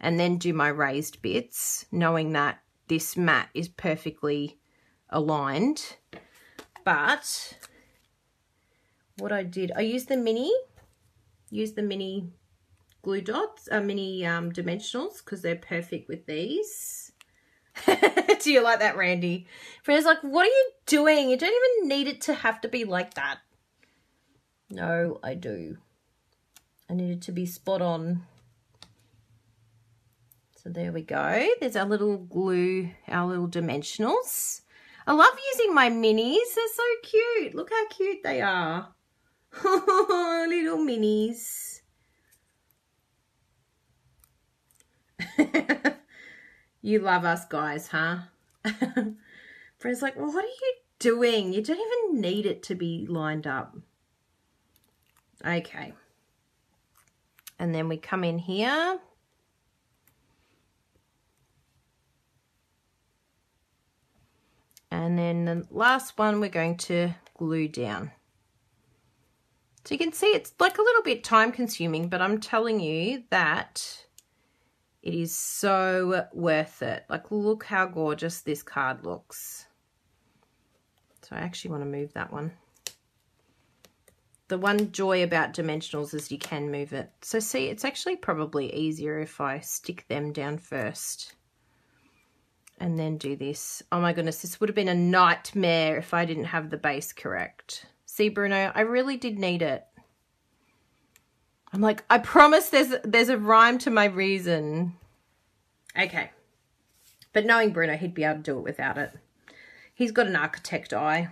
and then do my raised bits, knowing that this mat is perfectly aligned. But what I did, I used the mini glue dots, mini dimensionals, because they're perfect with these. Do you like that, Randy? Friend's like, what are you doing? You don't even need it to have to be like that. No, I do. I need it to be spot on. So there we go. There's our little glue, our little dimensionals. I love using my minis. They're so cute. Look how cute they are. Little minis. You love us guys, huh? Fred's like, well, what are you doing? You don't even need it to be lined up. Okay. And then we come in here. And then the last one we're going to glue down. So you can see it's like a little bit time consuming, but I'm telling you that it is so worth it. Like, look how gorgeous this card looks. So I actually want to move that one. The one joy about dimensionals is you can move it. So see, it's actually probably easier if I stick them down first and then do this. Oh my goodness, this would have been a nightmare if I didn't have the base correct. See, Bruno, I really did need it. I'm like, I promise there's a rhyme to my reason. Okay. But knowing Bruno, he'd be able to do it without it. He's got an architect eye.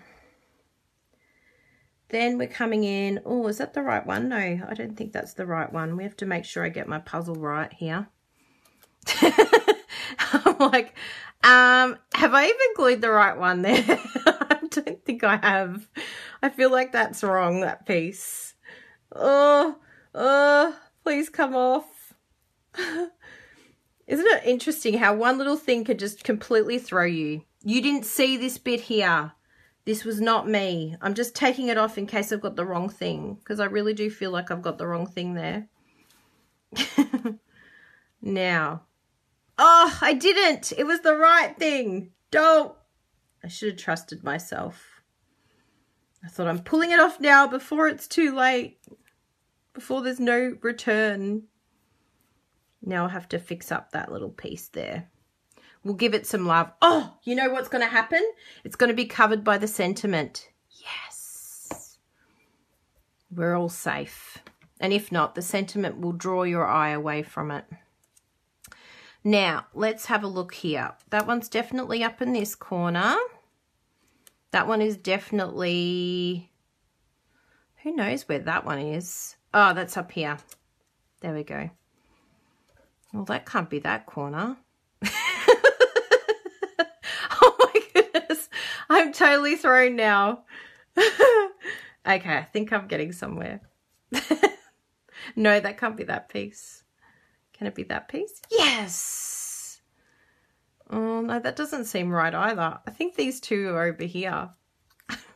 Then we're coming in. Oh, is that the right one? No, I don't think that's the right one. We have to make sure I get my puzzle right here. I'm like, have I even glued the right one there? I don't think I have. I feel like that's wrong, that piece. Oh, please come off. Isn't it interesting how one little thing could just completely throw you? You didn't see this bit here. This was not me. I'm just taking it off in case I've got the wrong thing, because I really do feel like I've got the wrong thing there. Now. Oh, I didn't. It was the right thing. Don't. I should have trusted myself. I thought I'm pulling it off now before it's too late. Before there's no return. Now I'll have to fix up that little piece there. We'll give it some love. Oh, you know what's going to happen? It's going to be covered by the sentiment. Yes. We're all safe. And if not, the sentiment will draw your eye away from it. Now, let's have a look here. That one's definitely up in this corner. That one is definitely... Who knows where that one is? Oh, that's up here. There we go. Well, that can't be that corner. Oh my goodness. I'm totally thrown now. Okay, I think I'm getting somewhere. No, that can't be that piece. Can it be that piece? Yes. Oh, no, that doesn't seem right either. I think these two are over here.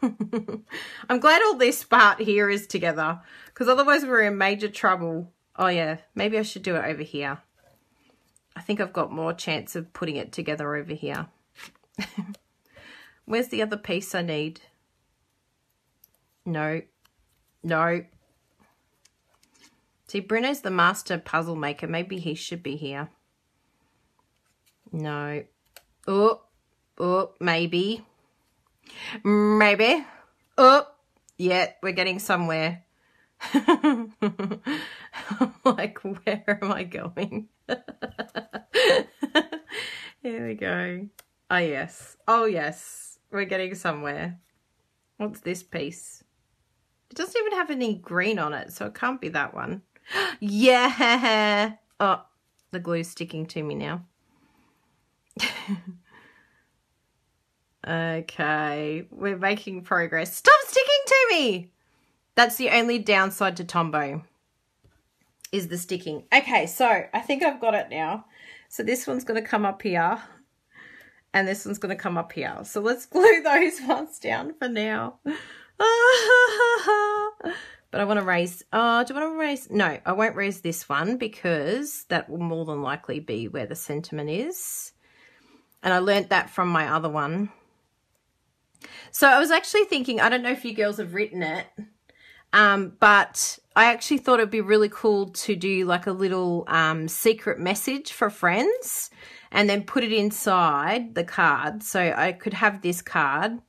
I'm glad all this part here is together, because otherwise we're in major trouble. Oh, yeah, maybe I should do it over here. I think I've got more chance of putting it together over here. Where's the other piece I need? No. No. See, Bruno's the master puzzle maker. Maybe he should be here. No. Oh, maybe. Maybe. Oh, yeah, we're getting somewhere. Like, where am I going? Here we go. Oh, yes. Oh, yes. We're getting somewhere. What's this piece? It doesn't even have any green on it, so it can't be that one. Yeah. Oh, the glue's sticking to me now. Okay, we're making progress. Stop sticking to me! That's the only downside to Tombow, is the sticking. Okay, so I think I've got it now. So this one's going to come up here, and this one's going to come up here. So let's glue those ones down for now. But I want to raise, do I want to raise? No, I won't raise this one because that will more than likely be where the sentiment is. And I learnt that from my other one. So I was actually thinking, I don't know if you girls have written it, but I actually thought it'd be really cool to do like a little secret message for friends and then put it inside the card. So I could have this card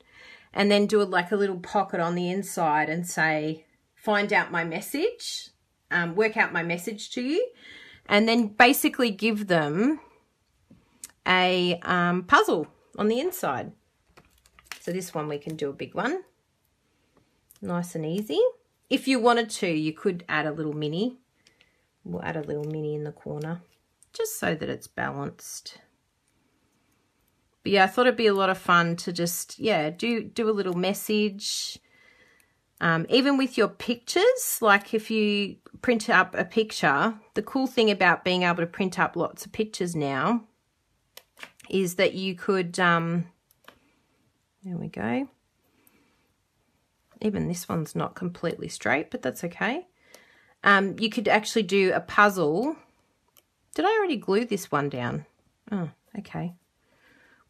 and then do like a little pocket on the inside and say, find out my message, work out my message to you, and then basically give them a puzzle on the inside. So this one we can do a big one. Nice and easy. If you wanted to, you could add a little mini. We'll add a little mini in the corner just so that it's balanced. But yeah, I thought it'd be a lot of fun to just, yeah, do a little message. Even with your pictures, like if you print up a picture, the cool thing about being able to print up lots of pictures now is that you could, there we go. Even this one's not completely straight, but that's okay. You could actually do a puzzle. Did I already glue this one down? Oh, okay.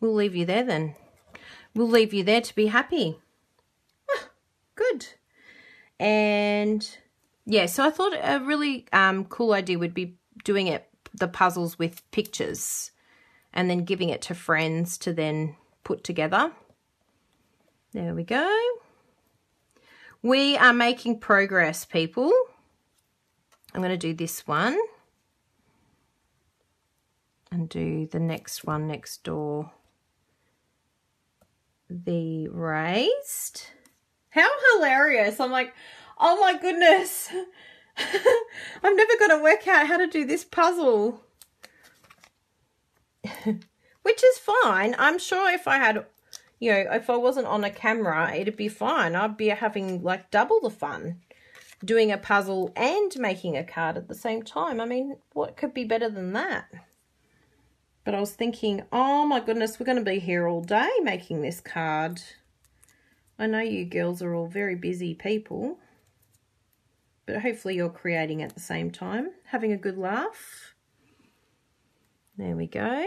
We'll leave you there then. We'll leave you there to be happy. Oh, good. And yeah, so I thought a really cool idea would be doing the puzzles with pictures and then giving it to friends to then put together. There we go. We are making progress, people. I'm going to do this one and do the next one next door. The raised. How hilarious. I'm like, oh my goodness. I'm never going to work out how to do this puzzle. Which is fine. I'm sure if I had, you know, if I wasn't on a camera, it'd be fine. I'd be having like double the fun doing a puzzle and making a card at the same time. I mean, what could be better than that? But I was thinking, oh my goodness, we're going to be here all day making this card. I know you girls are all very busy people, but hopefully you're creating at the same time, having a good laugh. There we go.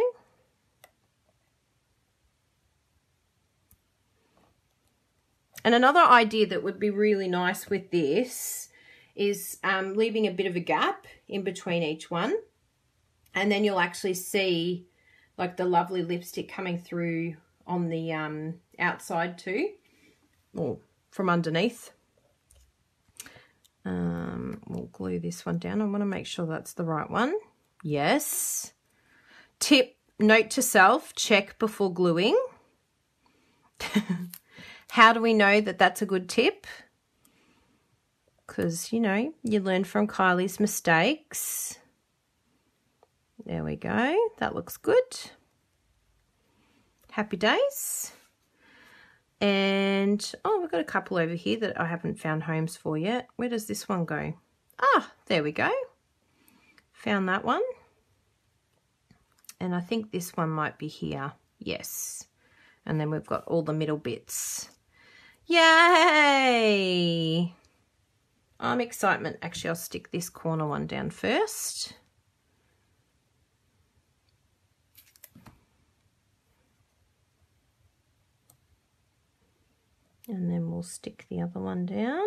And another idea that would be really nice with this is leaving a bit of a gap in between each one. And then you'll actually see like the lovely lipstick coming through on the outside too, or from underneath. We'll glue this one down. I want to make sure that's the right one. Yes. Tip, note to self, check before gluing. How do we know that that's a good tip? Because, you know, you learn from Kylie's mistakes. There we go. That looks good. Happy days. And, oh, we've got a couple over here that I haven't found homes for yet. Where does this one go? Ah, there we go. Found that one. And I think this one might be here. Yes. And then we've got all the middle bits. Yay! I'm excitement. Actually, I'll stick this corner one down first. And then we'll stick the other one down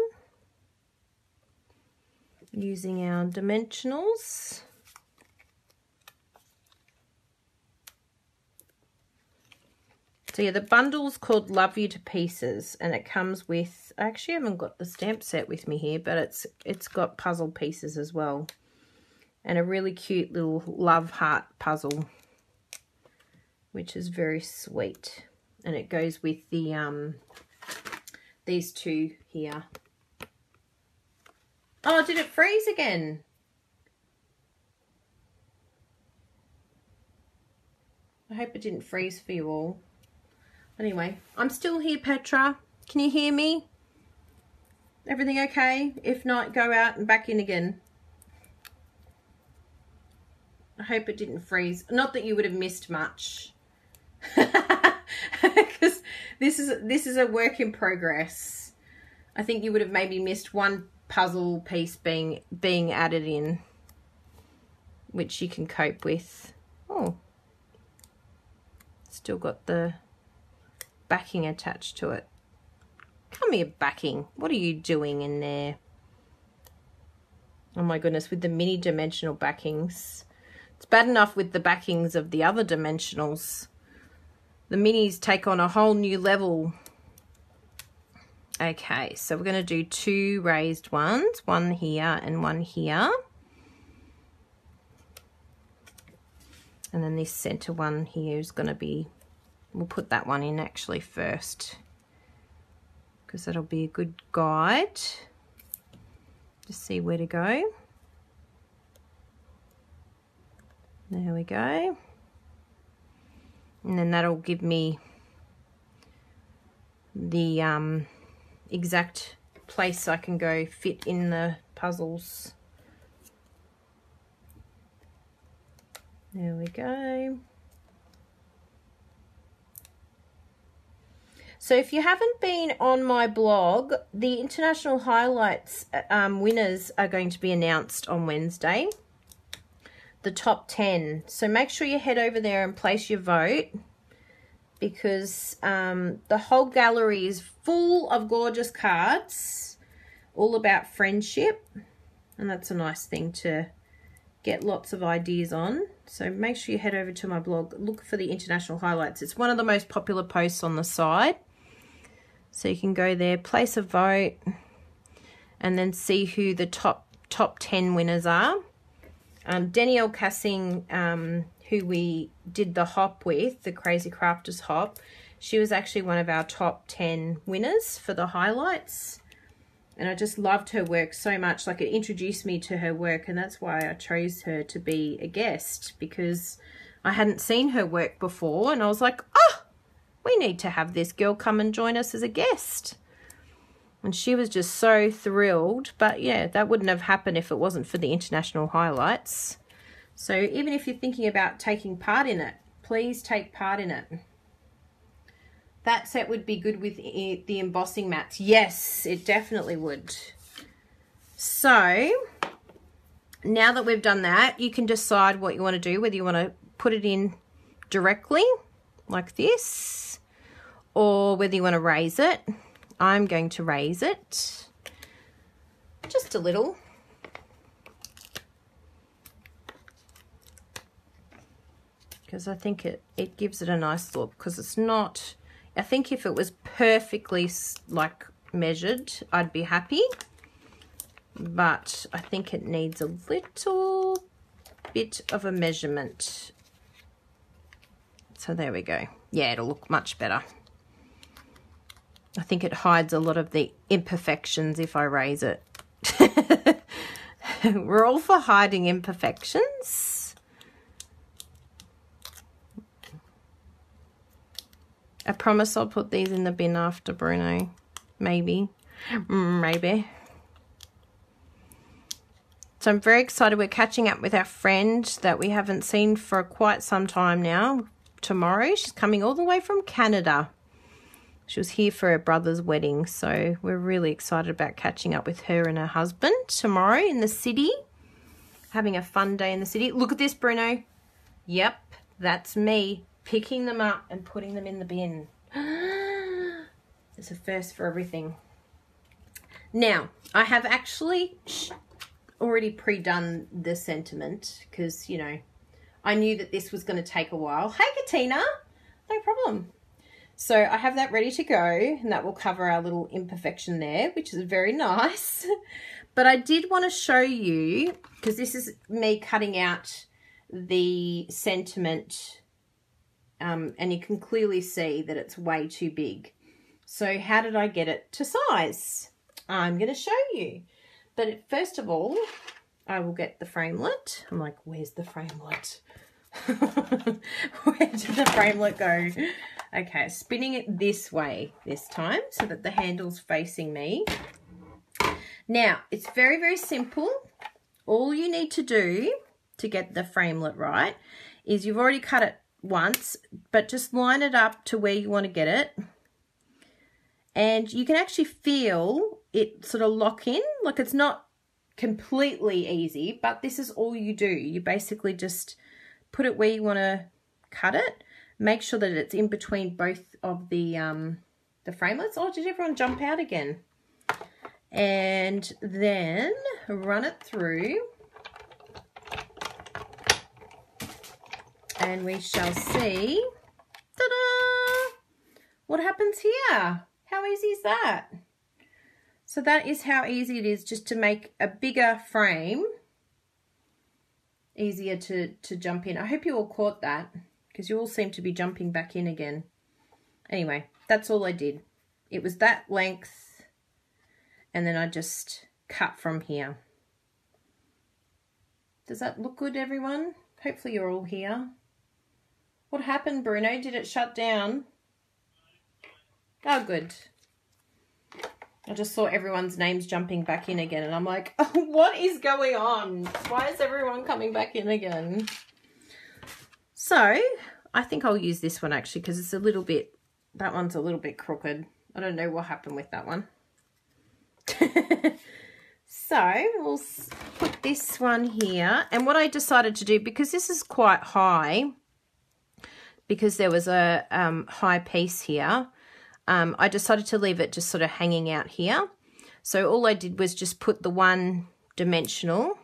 using our dimensionals. So yeah, the bundle's called Love You to Pieces, and it comes with, I actually haven't got the stamp set with me here, but it's got puzzle pieces as well. And a really cute little love heart puzzle. which is very sweet. And it goes with the these two here. Oh, did it freeze again? I hope it didn't freeze for you all. Anyway, I'm still here, Petra. Can you hear me? Everything okay? If not, go out and back in again. I hope it didn't freeze. Not that you would have missed much. Because this is a work in progress. I think you would have maybe missed one puzzle piece being added in, which you can cope with. Oh. Still got the backing attached to it. Come here, backing. What are you doing in there? Oh my goodness, with the mini dimensional backings. It's bad enough with the backings of the other dimensionals. The minis take on a whole new level. Okay, so we're going to do 2 raised ones. One here and one here. And then this center one here is going to be, we'll put that one in actually first, because that'll be a good guide to see where to go. There we go. And then that'll give me the exact place I can go fit in the puzzles. There we go. So if you haven't been on my blog, the International Highlights winners are going to be announced on Wednesday. The top 10. So make sure you head over there and place your vote, because the whole gallery is full of gorgeous cards, all about friendship. And that's a nice thing to get lots of ideas on. So make sure you head over to my blog, look for the International Highlights. It's one of the most popular posts on the site. So you can go there, place a vote, and then see who the top 10 winners are. Danielle Cassing, who we did the hop with, the Crazy Crafters hop, she was actually one of our top 10 winners for the highlights. And I just loved her work so much. Like, it introduced me to her work, and that's why I chose her to be a guest, because I hadn't seen her work before, and I was like, oh, we need to have this girl come and join us as a guest. And she was just so thrilled. But yeah, that wouldn't have happened if it wasn't for the International Highlights. So even if you're thinking about taking part in it, please take part in it. That set would be good with the embossing mats. Yes, it definitely would. So now that we've done that, you can decide what you want to do, whether you want to put it in directly like this, or whether you want to raise it. I'm going to raise it just a little. Because I think it gives it a nice look, because it's not, I think if it was perfectly like measured, I'd be happy. But I think it needs a little bit of a measurement. So there we go. Yeah, it'll look much better. I think it hides a lot of the imperfections if I raise it. We're all for hiding imperfections. I promise I'll put these in the bin after, Bruno. Maybe. Maybe. So I'm very excited. We're catching up with our friend that we haven't seen for quite some time now. Tomorrow. She's coming all the way from Canada. She was here for her brother's wedding, so we're really excited about catching up with her and her husband tomorrow in the city. Having a fun day in the city. Look at this, Bruno. Yep, that's me picking them up and putting them in the bin. It's a first for everything. Now, I have actually already pre-done the sentiment because, you know, I knew that this was going to take a while. Hey, Katina. No problem. So I have that ready to go, and that will cover our little imperfection there, which is very nice. But I did want to show you, because this is me cutting out the sentiment and you can clearly see that it's way too big. So how did I get it to size? I'm going to show you. But first of all, I will get the framelit. I'm like, where's the framelit? Where did the framelit go? Okay, spinning it this way this time so that the handle's facing me. Now, it's very, very simple. All you need to do to get the framelit right is you've already cut it once, but just line it up to where you want to get it. And you can actually feel it sort of lock in. Like, it's not completely easy, but this is all you do. You basically just put it where you want to cut it. Make sure that it's in between both of the framelits. Oh, did everyone jump out again? And then run it through. And we shall see, ta-da, what happens here. How easy is that? So that is how easy it is just to make a bigger frame easier to jump in. I hope you all caught that because you all seem to be jumping back in again. Anyway, that's all I did. It was that length and then I just cut from here. Does that look good, everyone? Hopefully you're all here. What happened, Bruno? Did it shut down? Oh, good. I just saw everyone's names jumping back in again and I'm like, oh, what is going on? Why is everyone coming back in again? So I think I'll use this one actually because it's a little bit, that one's a little bit crooked. I don't know what happened with that one. So we'll put this one here. And what I decided to do, because this is quite high, because there was a high piece here, I decided to leave it just sort of hanging out here. So all I did was just put the one dimensional,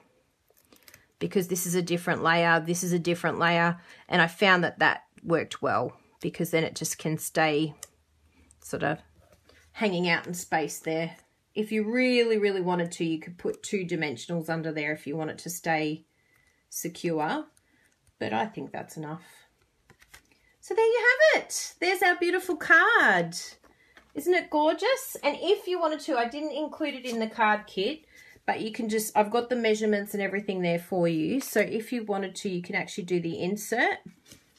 because this is a different layer, this is a different layer, and I found that that worked well because then it just can stay sort of hanging out in space there. If you really, really wanted to, you could put two dimensionals under there if you want it to stay secure, but I think that's enough. So there you have it. There's our beautiful card. Isn't it gorgeous? And if you wanted to, I didn't include it in the card kit, but you can just, I've got the measurements and everything there for you. So if you wanted to, you can actually do the insert.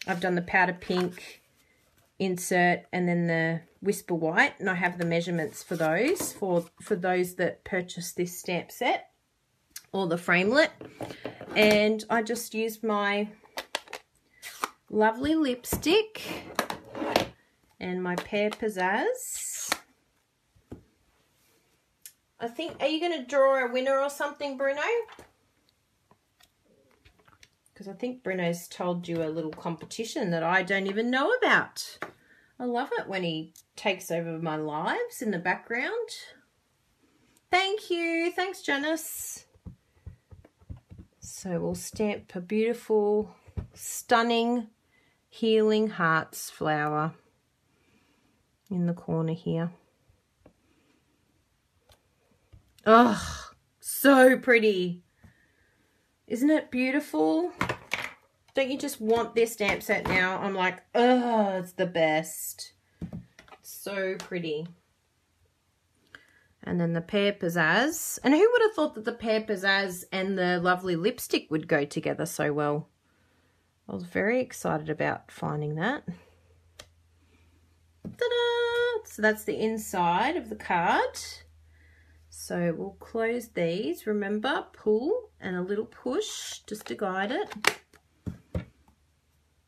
I've done the powder pink insert and then the whisper white, and I have the measurements for those, for those that purchase this stamp set or the framelit. And I just used my lovely lipstick and my Pear Pizzazz. I think, are you going to draw a winner or something, Bruno? Because I think Bruno's told you a little competition that I don't even know about. I love it when he takes over my lives in the background. Thank you. Thanks, Janice. So we'll stamp a beautiful, stunning, healing hearts flower in the corner here. Oh, so pretty. Isn't it beautiful? Don't you just want this stamp set now? I'm like, oh, it's the best. So pretty. And then the Pear Pizzazz. And who would have thought that the Pear Pizzazz and the lovely lipstick would go together so well? I was very excited about finding that. Ta-da! So that's the inside of the card. So we'll close these. Remember, pull and a little push just to guide it.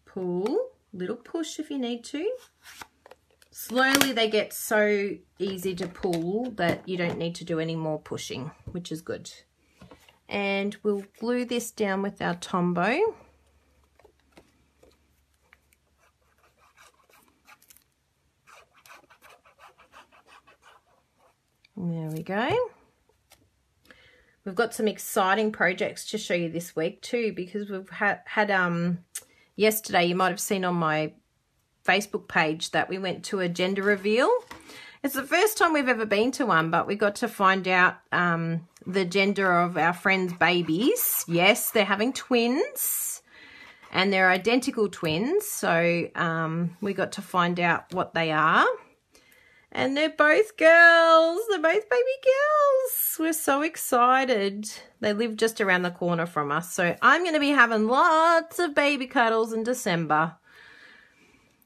Pull, little push if you need to. Slowly they get so easy to pull that you don't need to do any more pushing, which is good. And we'll glue this down with our Tombow. There we go. We've got some exciting projects to show you this week too, because we've had yesterday, you might have seen on my Facebook page that we went to a gender reveal. It's the first time we've ever been to one, but we got to find out the gender of our friends' babies. Yes, they're having twins. And they're identical twins, so we got to find out what they are. And they're both girls. They're both baby girls. We're so excited. They live just around the corner from us. So I'm going to be having lots of baby cuddles in December.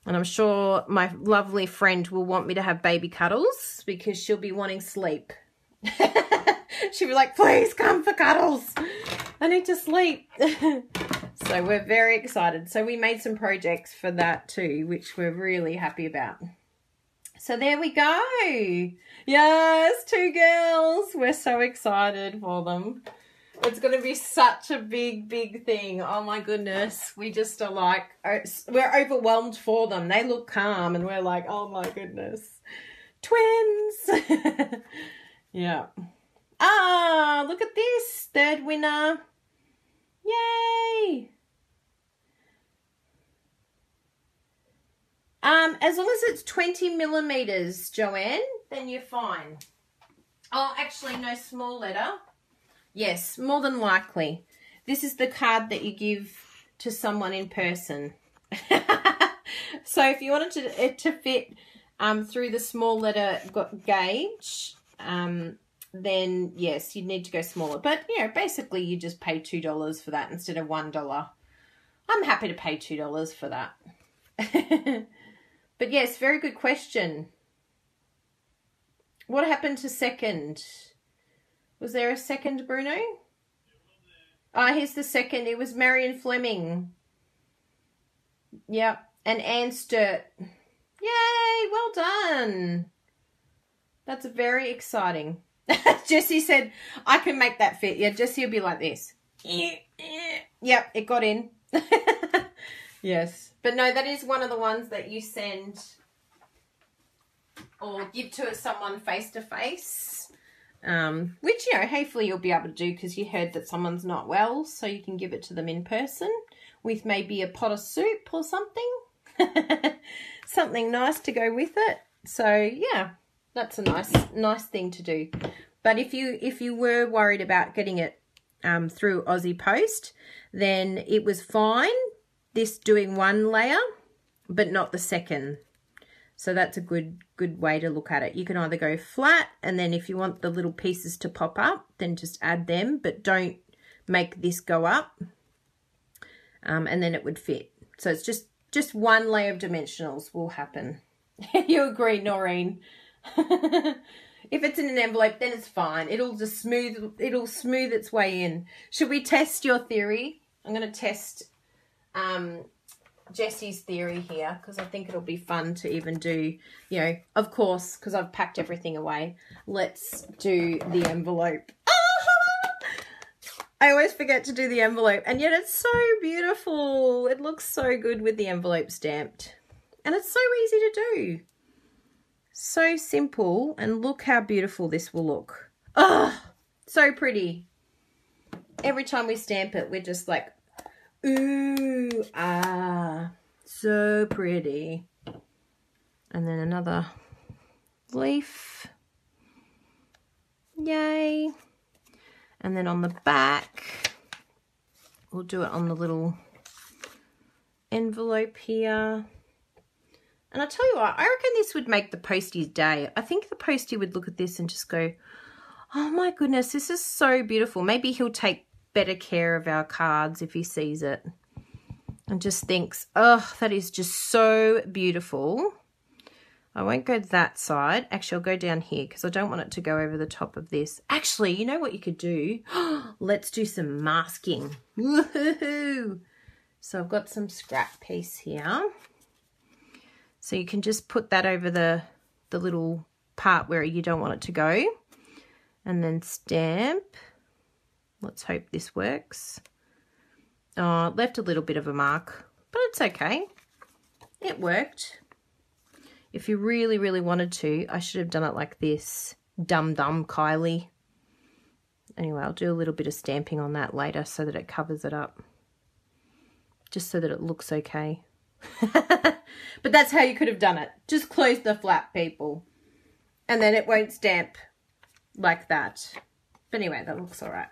And I'm sure my lovely friend will want me to have baby cuddles because she'll be wanting sleep. She'll be like, please come for cuddles. I need to sleep. So we're very excited. So we made some projects for that too, which we're really happy about. So there we go. Yes, 2 girls. We're so excited for them. It's going to be such a big thing. Oh my goodness. We just are like, we're overwhelmed for them. They look calm and we're like, oh my goodness. Twins. Yeah. Ah, look at this. 3rd winner. Yay. As long as it's 20 millimeters, Joanne, then you're fine. Oh, actually, no, small letter. Yes, more than likely. This is the card that you give to someone in person. So if you wanted it to fit through the small letter gauge, then yes, you'd need to go smaller. But, you know, basically you just pay $2 for that instead of $1. I'm happy to pay $2 for that. But yes, very good question. What happened to second? Was there a second, Bruno? Oh, here's the second. It was Marion Fleming. Yep. And Anne Sturt. Yay, well done. That's very exciting. Jessie said, I can make that fit. Yeah, Jessie will be like this. Yep, it got in. Yes. But no, that is one of the ones that you send or give to someone face-to-face, which, you know, hopefully you'll be able to do because you heard that someone's not well, so you can give it to them in person with maybe a pot of soup or something. Something nice to go with it. So, yeah, that's a nice thing to do. But if you were worried about getting it through Aussie Post, then it was fine. This doing 1 layer, but not the second. So that's a good way to look at it. You can either go flat, and then if you want the little pieces to pop up, then just add them, but don't make this go up. And then it would fit. So it's just 1 layer of dimensionals will happen. You agree, Noreen? If it's in an envelope, then it's fine. It'll smooth its way in. Should we test your theory? I'm going to test Jessie's theory here because I think it'll be fun to even do, you know, of course, because I've packed everything away. Let's do the envelope. I always forget to do the envelope, and yet it's so beautiful. It looks so good with the envelope stamped, and it's so easy to do. So simple, and look how beautiful this will look. Oh, so pretty. Every time we stamp it, we're just like, ooh, ah, so pretty. And then another leaf. Yay. And then on the back, we'll do it on the little envelope here. And I'll tell you what, I reckon this would make the postie's day. I think the postie would look at this and just go, oh my goodness, this is so beautiful. Maybe he'll take better care of our cards if he sees it and just thinks, oh, that is just so beautiful. I won't go that side. Actually, I'll go down here because I don't want it to go over the top of this. Actually, you know what you could do? Let's do some masking. Woohoo! So I've got some scrap piece here. So you can just put that over the little part where you don't want it to go. And then stamp. Let's hope this works. Oh, it left a little bit of a mark, but it's okay. It worked. If you really, really wanted to, I should have done it like this. Dum Kylie. Anyway, I'll do a little bit of stamping on that later so that it covers it up. Just so that it looks okay. But that's how you could have done it. Just close the flap, people. And then it won't stamp like that. But anyway, that looks all right.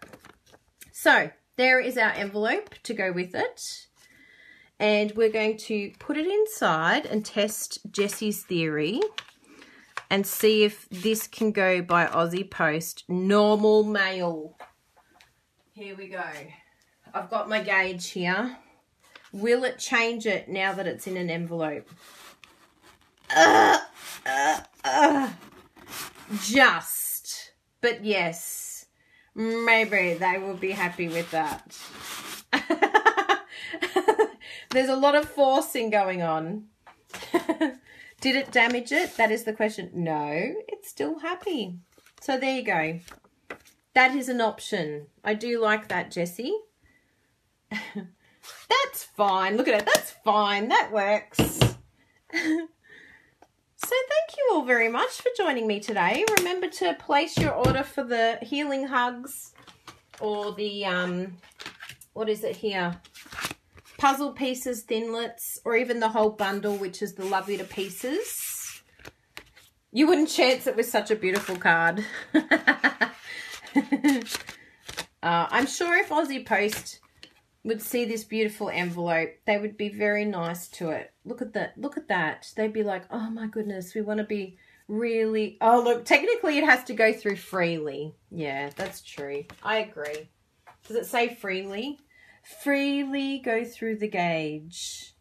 So there is our envelope to go with it. And we're going to put it inside and test Jessie's theory and see if this can go by Aussie Post normal mail. Here we go. I've got my gauge here. Will it change it now that it's in an envelope? Just. But yes, maybe they will be happy with that. There's a lot of forcing going on. Did it damage it? That is the question. No, it's still happy. So there you go. That is an option. I do like that, Jessie. That's fine. Look at it. That's fine. That works. So thank you all very much for joining me today. Remember to place your order for the Healing Hugs or the, what is it here? Puzzle Pieces Thinlits, or even the whole bundle, which is the Love You to Pieces. You wouldn't chance it with such a beautiful card. I'm sure if Aussie Post would see this beautiful envelope, they would be very nice to it. Look at that. Look at that. They'd be like, oh my goodness, we want to be really... Oh, look, technically it has to go through freely. Yeah, that's true. I agree. Does it say freely? Freely go through the gauge.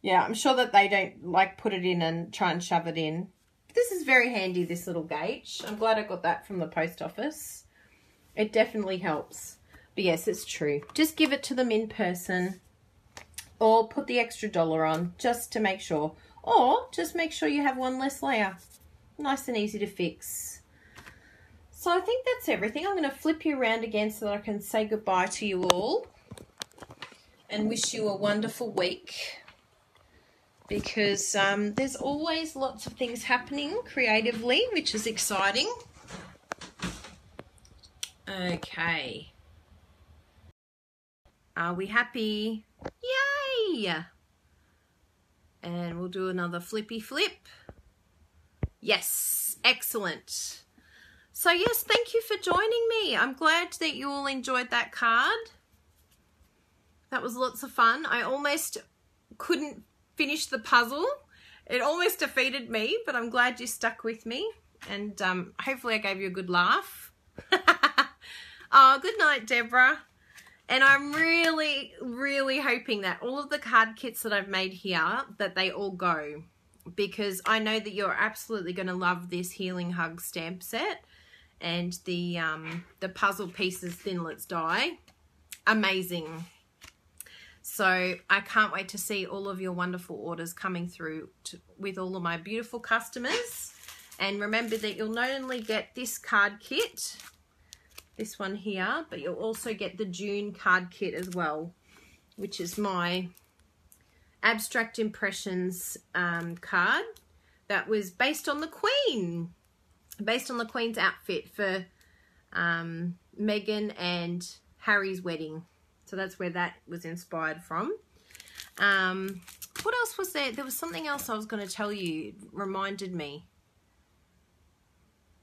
Yeah, I'm sure that they don't like put it in and try and shove it in. This is very handy, this little gauge. I'm glad I got that from the post office. It definitely helps. But yes, it's true. Just give it to them in person or put the extra $1 on just to make sure. Or just make sure you have one less layer. Nice and easy to fix. So I think that's everything. I'm going to flip you around again so that I can say goodbye to you all and wish you a wonderful week, because there's always lots of things happening creatively, which is exciting. Okay. Are we happy? Yay! And we'll do another flippy flip. Yes, excellent. So yes, thank you for joining me. I'm glad that you all enjoyed that card. That was lots of fun. I almost couldn't finish the puzzle. It almost defeated me, but I'm glad you stuck with me. And hopefully I gave you a good laugh. Oh, good night, Deborah. And I'm really, really hoping that all of the card kits that I've made here, that they all go. Because I know that you're absolutely going to love this Healing Hug stamp set. And the Puzzle Pieces Thinlits die. Amazing. So I can't wait to see all of your wonderful orders coming through with all of my beautiful customers. And remember that you'll not only get this card kit, this one here, but you'll also get the June card kit as well, which is my Abstract Impressions card that was based on the Queen. Based on the Queen's outfit for Meghan and Harry's wedding. So that's where that was inspired from. What else was there? There was something else I was going to tell you. It reminded me.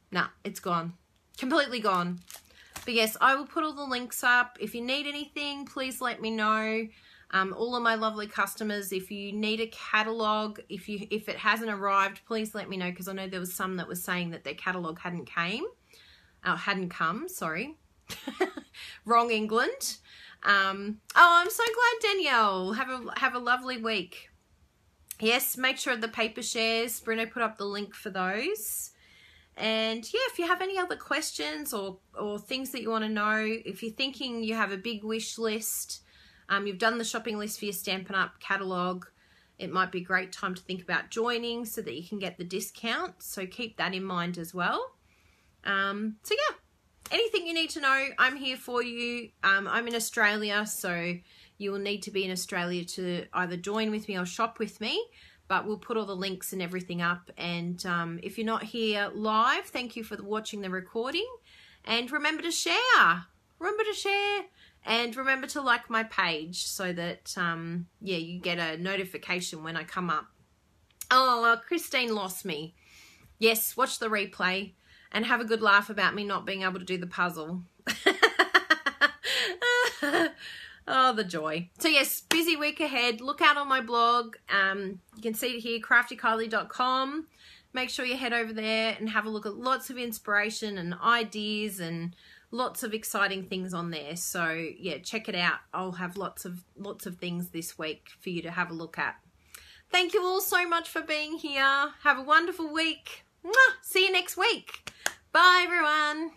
Nah, it's gone. Completely gone. But yes, I will put all the links up. If you need anything, please let me know. All of my lovely customers, if you need a catalogue, if it hasn't arrived, please let me know, because I know there was some that was saying that their catalogue hadn't come, sorry. Wrong England. Oh, I'm so glad, Danielle. Have a lovely week. Yes, make sure the paper shares, Bruno put up the link for those. And yeah, if you have any other questions or things that you want to know, if you're thinking you have a big wish list, you've done the shopping list for your Stampin' Up! Catalogue, it might be a great time to think about joining so that you can get the discount. So keep that in mind as well. So yeah, anything you need to know, I'm here for you. I'm in Australia, so you will need to be in Australia to either join with me or shop with me. But we'll put all the links and everything up. And if you're not here live, thank you for watching the recording. And remember to share. Remember to share. And remember to like my page so that, yeah, you get a notification when I come up. Oh, Christine lost me. Yes, watch the replay and have a good laugh about me not being able to do the puzzle. Oh, the joy. So yes, busy week ahead. Look out on my blog. You can see it here, craftykylie.com. Make sure you head over there and have a look at lots of inspiration and ideas and lots of exciting things on there. So yeah, check it out. I'll have lots of things this week for you to have a look at. Thank you all so much for being here. Have a wonderful week. Mwah! See you next week. Bye everyone.